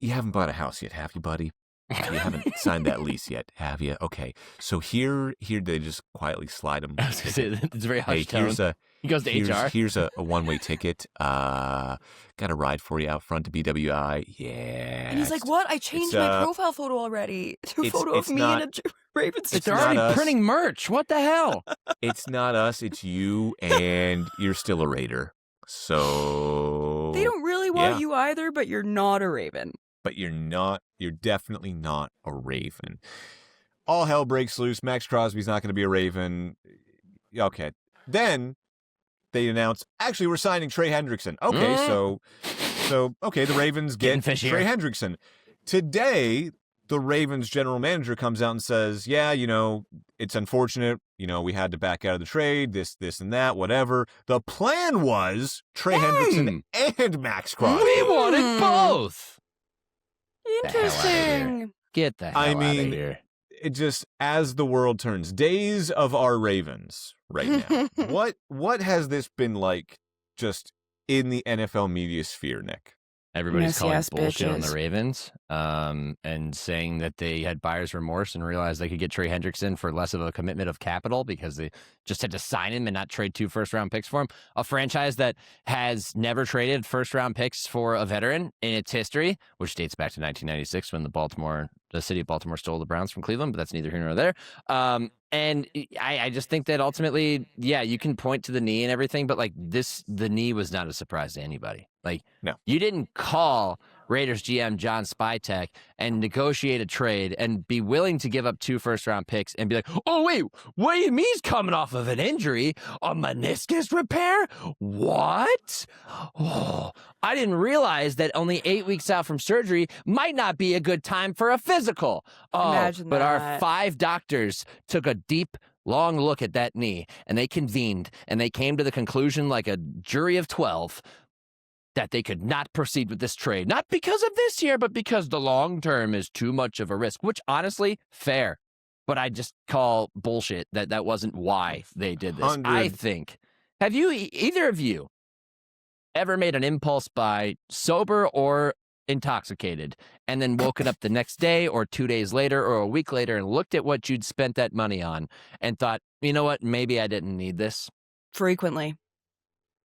you haven't bought a house yet, have you, buddy? You haven't signed that lease yet, have you? Okay. So here they just quietly slide him. I was gonna say, it's very Hey, hushed tone. He goes to HR. Here's a one-way ticket. Got a ride for you out front to BWI. Yeah. And he's like, what? I changed my profile photo already to a photo of me in a Ravens It's not already us. printing merch. What the hell? It's not us, it's you, and you're still a Raider. So They don't really want yeah. you either, but you're not a Raven. But you're definitely not a Raven. All hell breaks loose. Maxx Crosby's not going to be a Raven. Okay. Then they announce, actually, we're signing Trey Hendrickson. Okay, so the Ravens Getting get fishier. Trey Hendrickson. Today, the Ravens general manager comes out and says, yeah, it's unfortunate. We had to back out of the trade, this, and that, whatever. The plan was Trey Hendrickson and Maxx Crosby. We wanted both. Interesting. Get the hell I out mean, of here. It just, as the world turns, days of our Ravens right now. What has this been like just in the NFL media sphere, Nick? Everybody's Messy calling ass bullshit on the bitches. Ravens, and saying that they had buyer's remorse and realized they could get Trey Hendrickson for less of a commitment of capital because they just had to sign him and not trade 2 first-round picks for him. A franchise that has never traded first-round picks for a veteran in its history, which dates back to 1996 when the city of Baltimore stole the Browns from Cleveland, but that's neither here nor there. And I just think that ultimately, yeah, you can point to the knee and everything, but like the knee was not a surprise to anybody. Like, No. You didn't call Raiders GM John Spytek and negotiate a trade and be willing to give up 2 first-round picks and be like, oh, wait, what do you mean he's coming off of an injury? A meniscus repair? What? Oh, I didn't realize that only 8 weeks out from surgery might not be a good time for a physical. Oh, Imagine but our that. 5 doctors took a deep, long look at that knee, and they convened, and they came to the conclusion like a jury of 12 that they could not proceed with this trade. Not because of this year, but because the long term is too much of a risk, which honestly, fair. But I just call bullshit that wasn't why they did this. 100. I think. Have you, either of you, ever made an impulse buy sober or intoxicated and then woken up the next day or 2 days later or a week later and looked at what you'd spent that money on and thought, you know what, maybe I didn't need this? Frequently.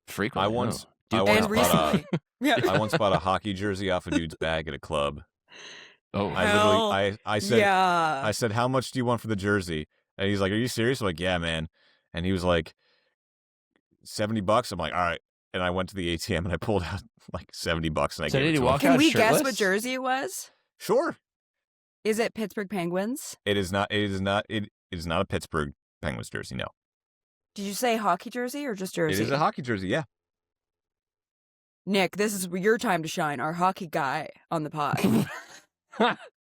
Frequently. I once And recently. Yeah. I once bought a hockey jersey off a dude's bag at a club. Oh, I said, yeah. I said, how much do you want for the jersey? And he's like, are you serious? I'm like, yeah, man. And he was like, $70. I'm like, all right. And I went to the ATM and I pulled out like $70 and I So gave did it he to walk him. Can out we guess shirtless? what jersey it was? Sure. Is it Pittsburgh Penguins? It is not a Pittsburgh Penguins jersey, no. Did you say hockey jersey or just jersey? It is a hockey jersey, yeah. Nick, this is your time to shine. Our hockey guy on the pod.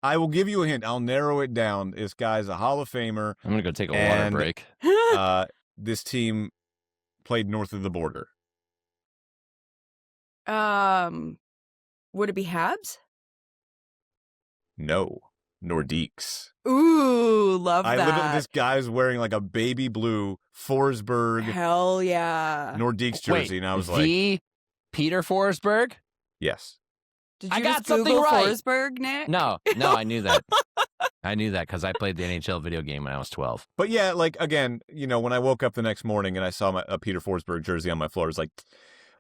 I will give you a hint. I'll narrow it down. This guy's a Hall of Famer. I'm going to go take a water And- break. This team played north of the border. Would it be Habs? No. Nordiques. Ooh, love I that. literally, this guy's wearing like a baby blue Forsberg Hell yeah. Nordiques jersey, and I was like, the Peter Forsberg? yes. Did I you got just something Google right. Forsberg, Nick? No, I knew that. I knew that because I played the NHL video game when I was 12. But yeah, like, again, when I woke up the next morning and I saw a Peter Forsberg jersey on my floor, I was like,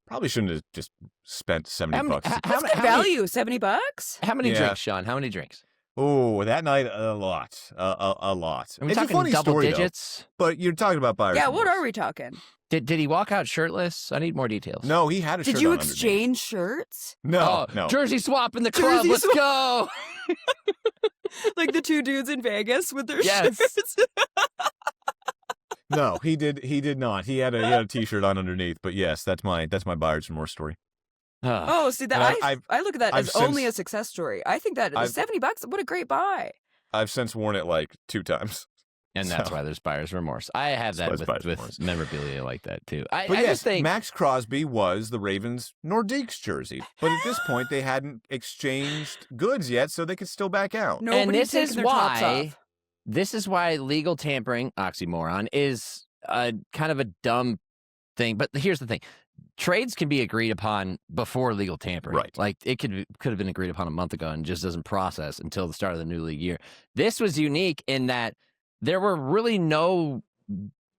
probably shouldn't have just spent $70. That's good value. $70? How many Yeah. drinks, Sean? How many drinks? Oh, that night, a lot. A lot. Are we It's a talking funny double story, digits? though. But you're talking about buyer's Yeah, what remorse. are we talking? Did he walk out shirtless? I need more details. No, he had a shirt Did you on underneath. exchange shirts? No, Oh, no. Jersey swap in the club. Jersey Let's swap. go. Like the two dudes in Vegas with their Yes. shirts? No, he did not. He had a t-shirt on underneath, but yes, that's my buyer's remorse story. Oh, see, that And I look at that I've as only a since- success story. I think that $70, what a great buy. I've since worn it like 2 times. And that's So- why there's buyer's remorse. I have That's that why it's buyer's with remorse. memorabilia like that too. I But yes, just think Maxx Crosby was the Ravens' Nordiques jersey, but at this point they hadn't exchanged goods yet, so they could still back out. Nobody's and this taking is their tops why off. this is why legal tampering, oxymoron, is kind of a dumb thing. But here's the thing. Trades can be agreed upon before legal tampering. Right. Like it could have been agreed upon a month ago and just doesn't process until the start of the new league year. This was unique in that there were really no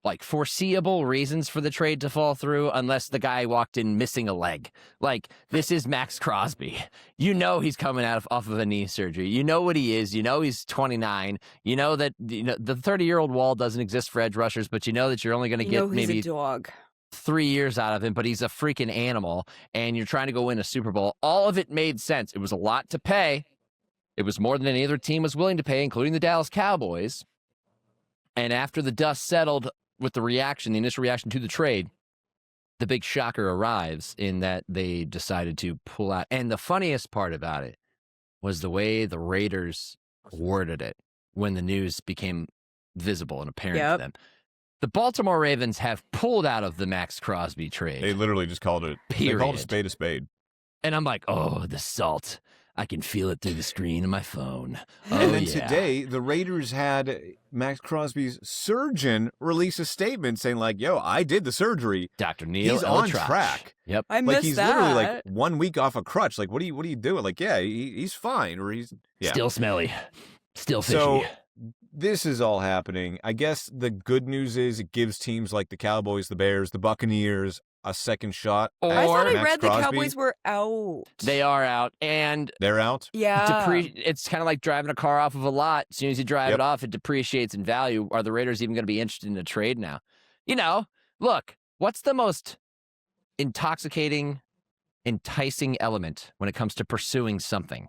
like foreseeable reasons for the trade to fall through unless the guy walked in missing a leg. Like this is Maxx Crosby. You know he's coming off of a knee surgery. You know what he is. You know he's 29. You know that the 30-year-old wall doesn't exist for edge rushers, but you know that you're only going to You get know he's maybe a dog. 3 years out of him, but he's a freaking animal, and you're trying to go win a Super Bowl. All of it made sense. It was a lot to pay. It was more than any other team was willing to pay, including the Dallas Cowboys. And after the dust settled with the initial reaction to the trade, the big shocker arrives in that they decided to pull out. And the funniest part about it was the way the Raiders worded it when the news became visible and apparent to them. The Baltimore Ravens have pulled out of the Maxx Crosby trade. They literally just called it. They called a spade a spade. And I'm like, oh, the salt. I can feel it through the screen of my phone. Oh, And then yeah. today, the Raiders had Maxx Crosby's surgeon release a statement saying, like, yo, I did the surgery. Dr. Neil He's on Elatrach. track. Yep. I Like, missed he's that. literally like 1 week off a crutch. Like, what are you doing? Like, yeah, he's fine. Or he's, yeah. Still smelly. Still fishy. So this is all happening. I guess the good news is it gives teams like the Cowboys, the Bears, the Buccaneers a second shot. Or I thought I Maxx read the Crosby. Cowboys were out. they are out. And They're out. Yeah. it's kind of like driving a car off of a lot. As soon as you drive Yep. it off, it depreciates in value. Are the Raiders even going to be interested in a trade now? Look, what's the most intoxicating, enticing element when it comes to pursuing something?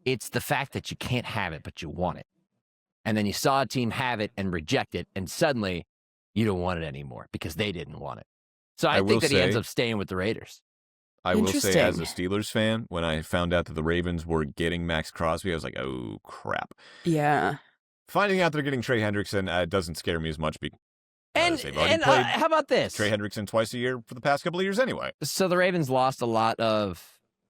It's the fact that you can't have it, but you want it. And then you saw a team have it and reject it, and suddenly you don't want it anymore because they didn't want it. So I will think that he ends say- up staying with the Raiders. I will say, as a Interesting. Steelers fan, when I found out that the Ravens were getting Maxx Crosby, I was like, oh, crap. Yeah. Finding out they're getting Trey Hendrickson doesn't scare me as much because And, they've already and played how about this? Trey Hendrickson twice a year for the past couple of years anyway. So the Ravens lost a lot of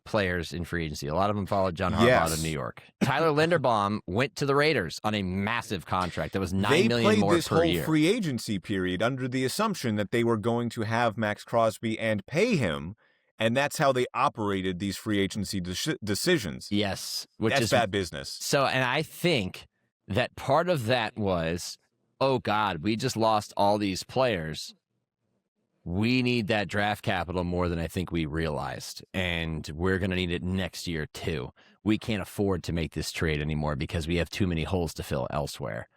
players in free agency. A lot of them followed John Harbaugh Yes. to New York. Tyler Linderbaum went to the Raiders on a massive contract that was $9 They million played more this per whole year. free agency period under the assumption that they were going to have Maxx Crosby and pay him, and that's how they operated these free agency decisions. Yes, which That's is bad business. So, and I think that part of that was, oh God, we just lost all these players. we need that draft capital more than I think we realized. And we're going to need it next year, too. We can't afford to make this trade anymore because we have too many holes to fill elsewhere.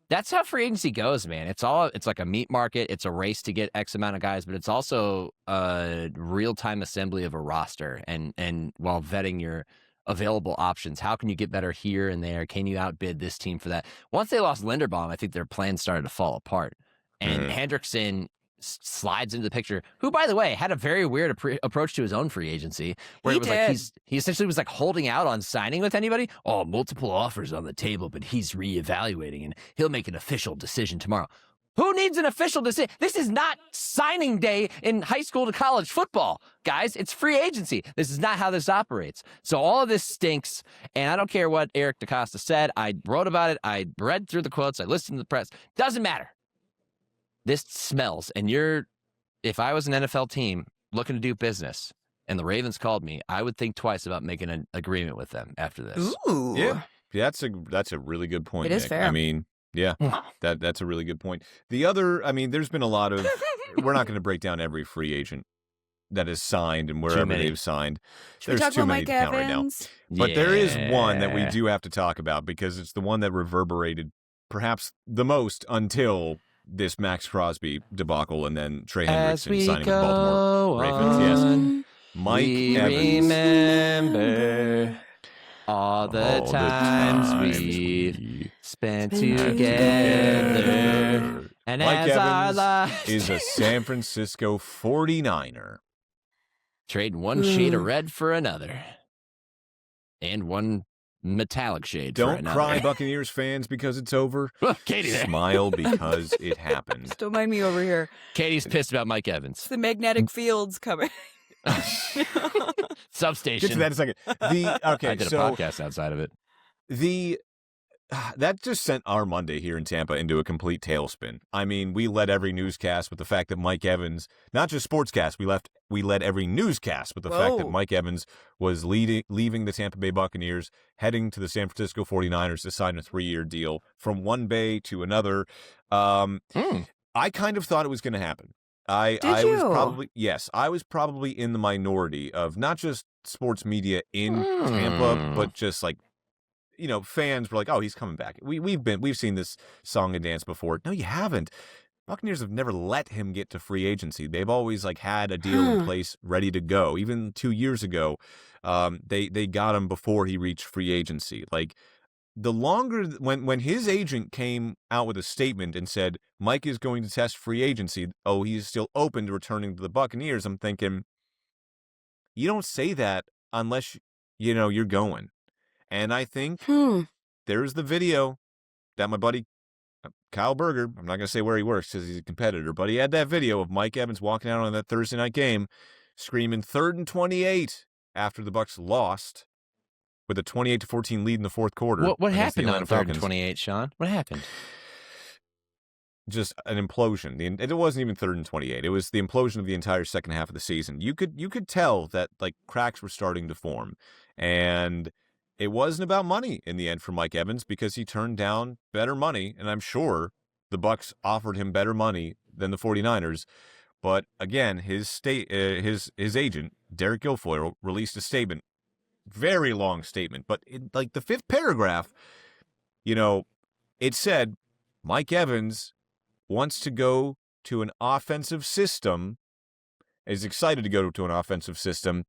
That's how free agency goes, man. It's like a meat market. It's a race to get X amount of guys, but it's also a real-time assembly of a roster. And while vetting your available options, how can you get better here and there? Can you outbid this team for that? Once they lost Linderbaum, I think their plans started to fall apart. And Hendrickson slides into the picture, who, by the way, had a very weird approach to his own free agency, where it was like he essentially was like holding out on signing with anybody. Oh, multiple offers on the table, but he's reevaluating and he'll make an official decision tomorrow. Who needs an official decision? This is not signing day in high school to college football, guys. It's free agency. This is not how this operates. So all of this stinks, and I don't care what Eric DaCosta said. I wrote about it. I read through the quotes. I listened to the press. Doesn't matter. This smells, and if I was an NFL team looking to do business and the Ravens called me, I would think twice about making an agreement with them after this. Ooh. Yeah, that's a really good point, It is Nick. fair. I mean, yeah, that's a really good point. The other, I mean, there's been a lot of, we're not going to break down every free agent that is signed and wherever they've signed. Should we There's talk too about many Mike to count right now. Evans? But there is one that we do have to talk about because it's the one that reverberated perhaps the most until this Maxx Crosby debacle and then Trey Hendrickson signing with the Baltimore Ravens. Yes. Mike Evans. Remember all the times we spent together. And Mike as our Evans lives is a San Francisco 49er. trading one shade of red for another. And one metallic shade for Don't another. cry, Buccaneers fans, because it's over. Katie there. Smile because it happened. Don't mind me over here. Katie's pissed about Mike Evans. It's the magnetic fields coming. Substation. Get to that in a second. I did a podcast outside of it. That just sent our Monday here in Tampa into a complete tailspin. I mean, we led every newscast with the fact that Mike Evans, not just sportscast, we led every newscast with the fact that Mike Evans was leaving the Tampa Bay Buccaneers, heading to the San Francisco 49ers to sign a 3-year deal from one bay to another. I kind of thought it was going to happen. I was probably in the minority of not just sports media in Tampa, but just like, you know, fans were like, "Oh, he's coming back." We've seen this song and dance before. No, you haven't. Buccaneers have never let him get to free agency. They've always like had a deal in place ready to go. Even 2 years ago, they got him before he reached free agency. Like the longer when his agent came out with a statement and said Mike is going to test free agency, oh, he's still open to returning to the Buccaneers. I'm thinking, you don't say that unless you know you're going. And I think there's the video that my buddy Kyle Berger, I'm not going to say where he works because he's a competitor, but he had that video of Mike Evans walking out on that Thursday night game screaming 3rd and 28 after the Bucs lost with a 28-14 lead in the fourth quarter. What happened on 3rd and Falcons. 28, Sean? What happened? Just an implosion. It wasn't even 3rd and 28. It was the implosion of the entire second half of the season. You could tell that like cracks were starting to form. And it wasn't about money in the end for Mike Evans because he turned down better money, and I'm sure the Bucs offered him better money than the 49ers. But again, his agent, Derek Guilfoyle, released a statement, very long statement, but in like the 5th paragraph, you know, it said Mike Evans wants to go to an offensive system, is excited to go to an offensive system,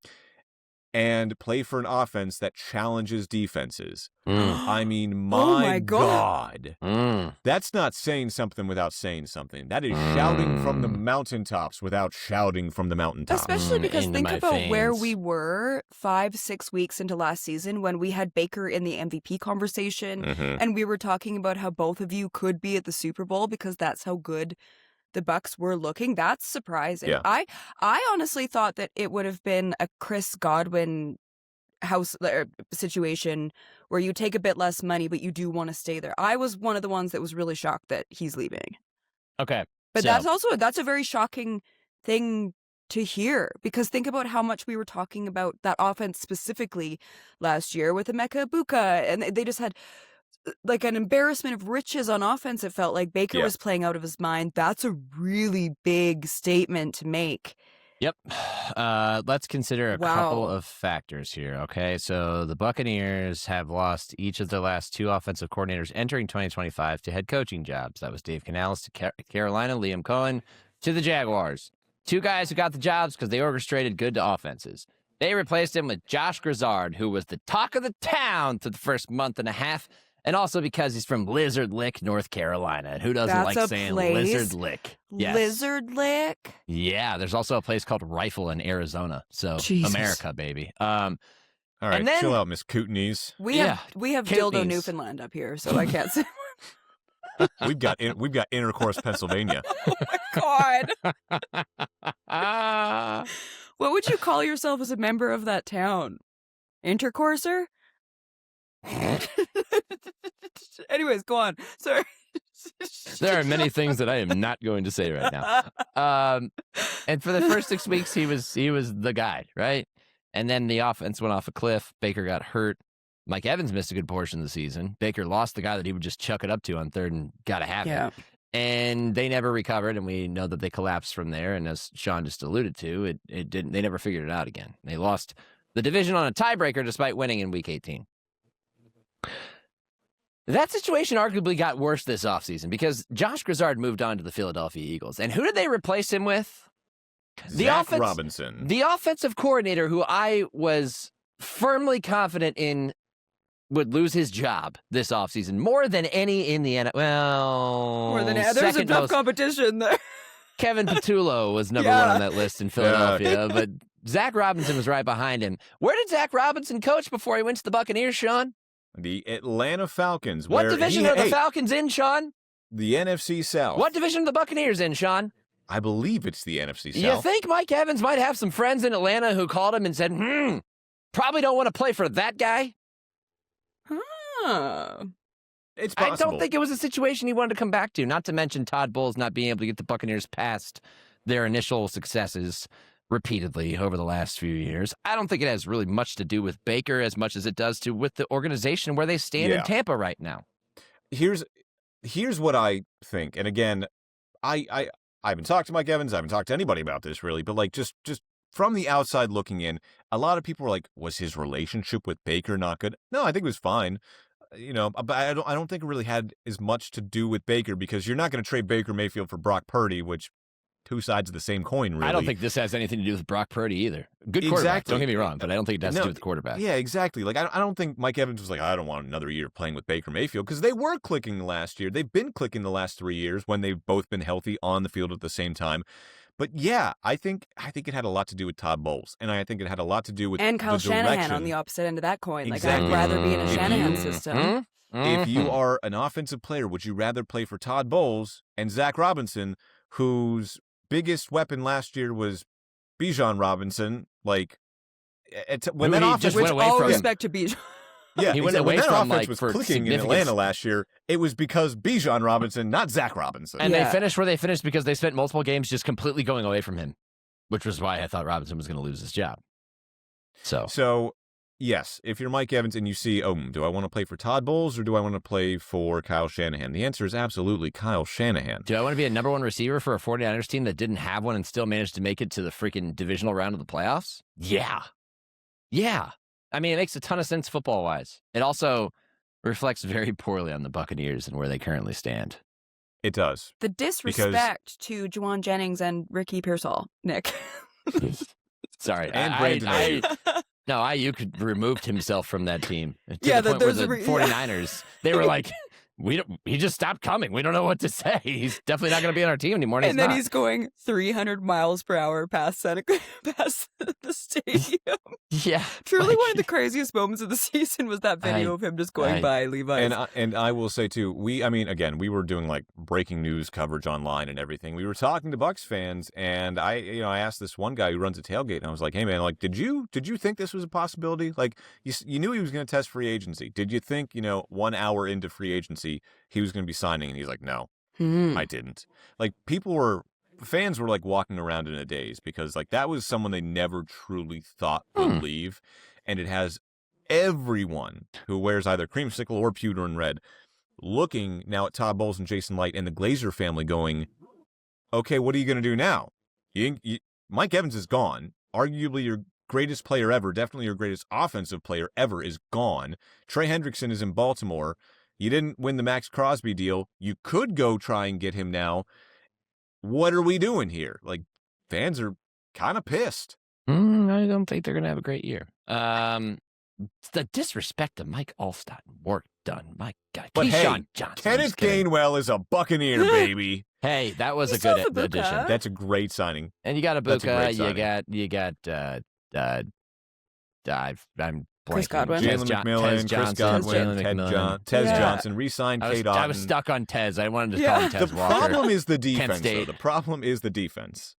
and play for an offense that challenges defenses. I mean, my God. That's not saying something without saying something. That is shouting from the mountaintops without shouting from the mountaintops. Especially because think about where veins. we were 5-6 weeks into last season when we had Baker in the MVP conversation and we were talking about how both of you could be at the Super Bowl because that's how good the Bucs were looking. That's surprising. Yeah. I honestly thought that it would have been a Chris Godwin house situation where you take a bit less money, but you do want to stay there. I was one of the ones that was really shocked that he's leaving. Okay. But so, that's a very shocking thing to hear because think about how much we were talking about that offense specifically last year with Emeka Egbuka, and they just had like an embarrassment of riches on offense. It felt like Baker Yeah. was playing out of his mind. That's a really big statement to make. Yep. Let's consider a Wow. couple of factors here. Okay. So the Buccaneers have lost each of their last two offensive coordinators entering 2025 to head coaching jobs. That was Dave Canales to Carolina, Liam Cohen to the Jaguars. Two guys who got the jobs because they orchestrated good offenses. They replaced him with Josh Grizzard, who was the talk of the town for the first month and a half, and also because he's from Lizard Lick, North Carolina. And who doesn't That's like a saying place? Lizard Lick? Yes. Lizard Lick. Yeah, there's also a place called Rifle in Arizona. So Jesus. America, baby. All right, And then- chill out, Miss Kootenays. We Yeah, have Kootenays. dildo Newfoundland up here, so I can't say. We've got intercourse, Pennsylvania. God, Ah. what would you call yourself as a member of that town? Intercourser? Anyways, go on. Sorry. There are many things that I am not going to say right now. And for the first 6 weeks, he was the guy, right? And then the offense went off a cliff. Baker got hurt. Mike Evans missed a good portion of the season. Baker lost the guy that he would just chuck it up to on third and got to have Yeah. it. And they never recovered, and we know that they collapsed from there. And as Sean just alluded to, it didn't. They never figured it out again. They lost the division on a tiebreaker despite winning in Week 18. That situation arguably got worse this offseason because Josh Grizzard moved on to the Philadelphia Eagles. And who did they replace him with? Zach Robinson. The offensive coordinator who I was firmly confident in would lose his job this offseason more than any in the NFL. Well, More than there's a second tough most. competition there. Kevin Patullo was number Yeah. one on that list in Philadelphia, but Zach Robinson was right behind him. Where did Zach Robinson coach before he went to the Buccaneers, Sean? The Atlanta Falcons. What where division he- are the hey, Falcons in, Sean? The NFC South. What division are the Buccaneers in, Sean? I believe it's the NFC South. You think Mike Evans might have some friends in Atlanta who called him and said, probably don't want to play for that guy? Huh. It's I possible. don't think it was a situation he wanted to come back to, not to mention Todd Bowles not being able to get the Buccaneers past their initial successes repeatedly over the last few years. I don't think it has really much to do with Baker as much as it does to with the organization where they stand in Yeah. Tampa right now. Here's what I think. And again, I haven't talked to Mike Evans. I haven't talked to anybody about this really, but like just from the outside looking in, a lot of people were like, was his relationship with Baker not good? No, I think it was fine. But I don't think it really had as much to do with Baker because you're not going to trade Baker Mayfield for Brock Purdy, which two sides of the same coin, really. I don't think this has anything to do with Brock Purdy either. Good quarterback, Exactly. don't get me wrong, but I don't think it has to No, do with the quarterback. Yeah, exactly. Like, I don't think Mike Evans was like, I don't want another year playing with Baker Mayfield because they were clicking last year. They've been clicking the last 3 years when they've both been healthy on the field at the same time. But yeah, I think it had a lot to do with Todd Bowles, and I think it had a lot to do with And Kyle the Shanahan direction. on the opposite end of that coin. Like, Exactly. I'd rather be in a If Shanahan you- system. If you Mhm. are an offensive player, would you rather play for Todd Bowles and Zach Robinson, whose biggest weapon last year was Bijan Robinson? Like, when Who that he offense just Which went away all from- respect to Bijan. Yeah, He went exactly. away When that from, offense like, was for clicking in significance. Atlanta last year, it was because Bijan Robinson, not Zach Robinson. And Yeah. they finished where they finished because they spent multiple games just completely going away from him, which was why I thought Robinson was going to lose his job. So, Yes, if you're Mike Evans and you see, do I want to play for Todd Bowles or do I want to play for Kyle Shanahan? The answer is absolutely Kyle Shanahan. do I want to be a number one receiver for a 49ers team that didn't have one and still managed to make it to the freaking divisional round of the playoffs? Yeah. Yeah. I mean, it makes a ton of sense football-wise. It also reflects very poorly on the Buccaneers and where they currently stand. It does. The disrespect to Juwan Jennings and Ricky Pearsall, Nick. Sorry. And Brandon Ayuk. No, Ayuk removed himself from that team. To Yeah, the point where there's the a 49ers, they were like, he just stopped coming. We don't know what to say. He's definitely not going to be on our team anymore. And then not. he's going 300 miles per hour past past the stadium. Yeah. Truly like- one of the craziest moments of the season was that video of him just going by Levi's. And I will say too, we were doing like breaking news coverage online and everything. We were talking to Bucs fans, and I asked this one guy who runs a tailgate, and I was like, "Hey man, like, did you think this was a possibility? Like, you knew he was going to test free agency. Did you think 1 hour into free agency he was going to be signing?" And he's like, "No, I didn't." Like, fans were like walking around in a daze because like that was someone they never truly thought would leave, and it has everyone who wears either creamsicle or pewter and red looking now at Todd Bowles and Jason Light and the Glazer family going, okay, what are you going to do now? Mike Evans is gone. Arguably your greatest player ever, definitely your greatest offensive player ever is gone. Trey Hendrickson is in Baltimore. You didn't win the Maxx Crosby deal. You could go try and get him now. What are we doing here? Like, fans are kind of pissed. I don't think they're going to have a great year. The disrespect to Mike Allstott, work done. My God. But hey, Keyshawn Johnson, Kenneth Gainwell is a Buccaneer, baby. Hey, that was He's a good off Ibuka. addition. That's a great signing. And you got That's a great Ibuka. signing. You got I'm Chris blanking. Godwin. Tez Jalen Jo- McMillan, Tez Chris Johnson, Godwin, Jalen McMillan. Tez Yeah. Johnson, re-signed Kate I was Otten. stuck on Tez. I wanted to Yeah. call him Tez The Walker. problem is the defense, though. State. The problem is the defense.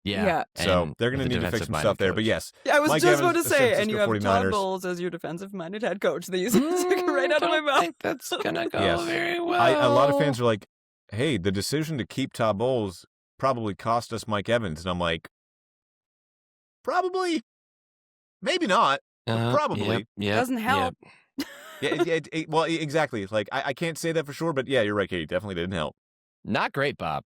Yeah. So And they're going to with need the to fix some defensive-minded stuff there. But coach. yes, Yeah, I was Mike just about to Evans, the say, San and you have Francisco Todd 49ers. Bowles as your defensive-minded head coach. These took it right out of my I mouth. think that's gonna go Yes. very well. A lot of fans are like, hey, the decision to keep Todd Bowles probably cost us Mike Evans. And I'm like, probably. Maybe not. Probably. Yeah. Doesn't help. Yeah, well, exactly. Like, I can't say that for sure, but yeah, you're right, Katie. Definitely didn't help. Not great, Bob.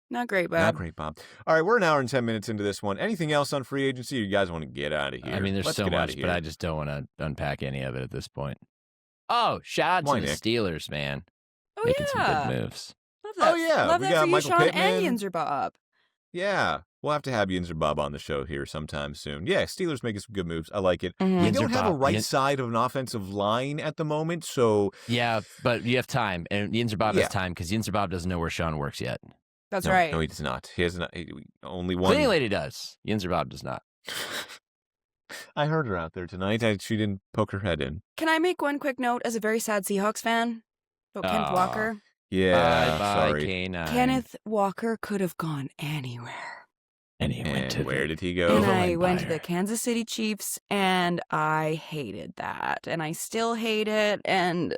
Not great, Bob. Not great, Bob. All right, we're an hour and 10 minutes into this one. Anything else on free agency? Or you guys want to get out of here? I mean, there's Let's so get outta much, here. but I just don't want to unpack any of it at this point. Oh, shout out Why, to the Nick? Steelers, man. Oh, Making yeah. some good moves. Love that. Oh, yeah. Love We that got for you, Michael Sean Pittman. and Yinzer Bob. Yeah, we'll have to have Yinzer Bob on the show here sometime soon. Yeah, Steelers making some good moves. I like it. Mhm. We Yinzer don't have a Bob, right Yin- side of an offensive line at the moment, so Yeah, but you have time, and Yinzer Bob Yeah. has time because Yinzer Bob doesn't know where Sean works yet. That's no, right. No, he does not. He has not. Only one. Cleaning lady does. Yinzer Bob does not. I heard her out there tonight. She didn't poke her head in. Can I make one quick note as a very sad Seahawks fan about Kenneth Aw. Walker? Yeah, Bye, sorry. K9. Kenneth Walker could have gone anywhere. And he went And to where the- did he go? And Oh, I went to Empire. the Kansas City Chiefs, and I hated that. And I still hate it. And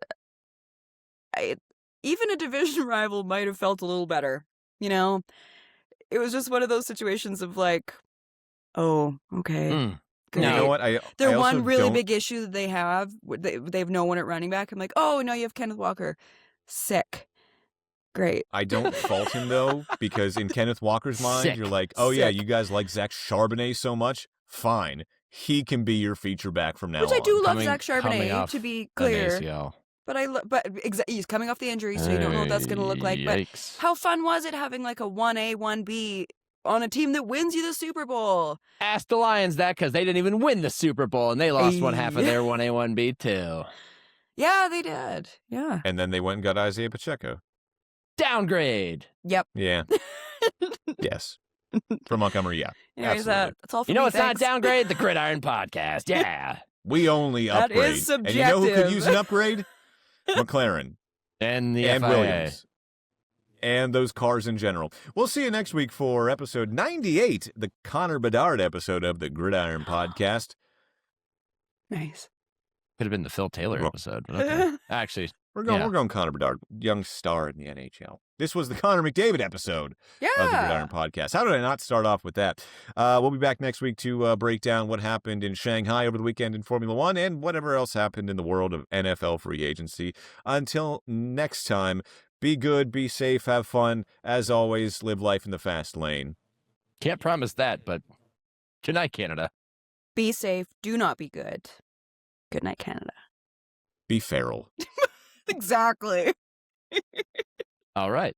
even a division rival might have felt a little better. You know? It was just one of those situations of like, oh, okay. Mm. Great. You know what? Their I also one really don't- big issue that they have have no one at running back. I'm like, oh, no, you have Kenneth Walker. Sick. Great. I don't fault him though, because in Kenneth Walker's mind, Sick. you're like, oh yeah, Sick. you guys like Zach Charbonnet so much. Fine, he can be your feature back from now Which on. I do love Coming- Zach coming Charbonnet, off to be An clear. ACL. But he's coming off the injury, so you don't know what that's going to look like. But Yikes. how fun was it having like a 1A, 1B on a team that wins you the Super Bowl? Ask the Lions that because they didn't even win the Super Bowl and they lost one half of Yeah. their 1A, 1B too. Yeah, they did. Yeah. And then they went and got Isaiah Pacheco. Downgrade. Yep. Yeah. Yes. From Montgomery, yeah. Anyways, Absolutely. that's all for You know me. what's not Thanks. downgrade? The Gridiron Podcast. Yeah. We only That upgrade. is And you know who could subjective. use an upgrade? McLaren And the and FIA. Williams. And those cars in general. We'll see you next week for episode 98, the Connor Bedard episode of the Gridiron Podcast. Nice. Could have been the Phil Taylor Well- episode. But okay. Actually, We're going Yeah. we're going Connor Bedard, young star in the NHL. This was the Connor McDavid episode of the Gridiron Yeah. Podcast. How did I not start off with that? We'll be back next week to break down what happened in Shanghai over the weekend in Formula One and whatever else happened in the world of NFL free agency. Until next time, be good, be safe, have fun. As always, live life in the fast lane. can't promise that, but good night, Canada. Be safe. Do not be good. Good night, Canada. Be feral. Exactly. All right.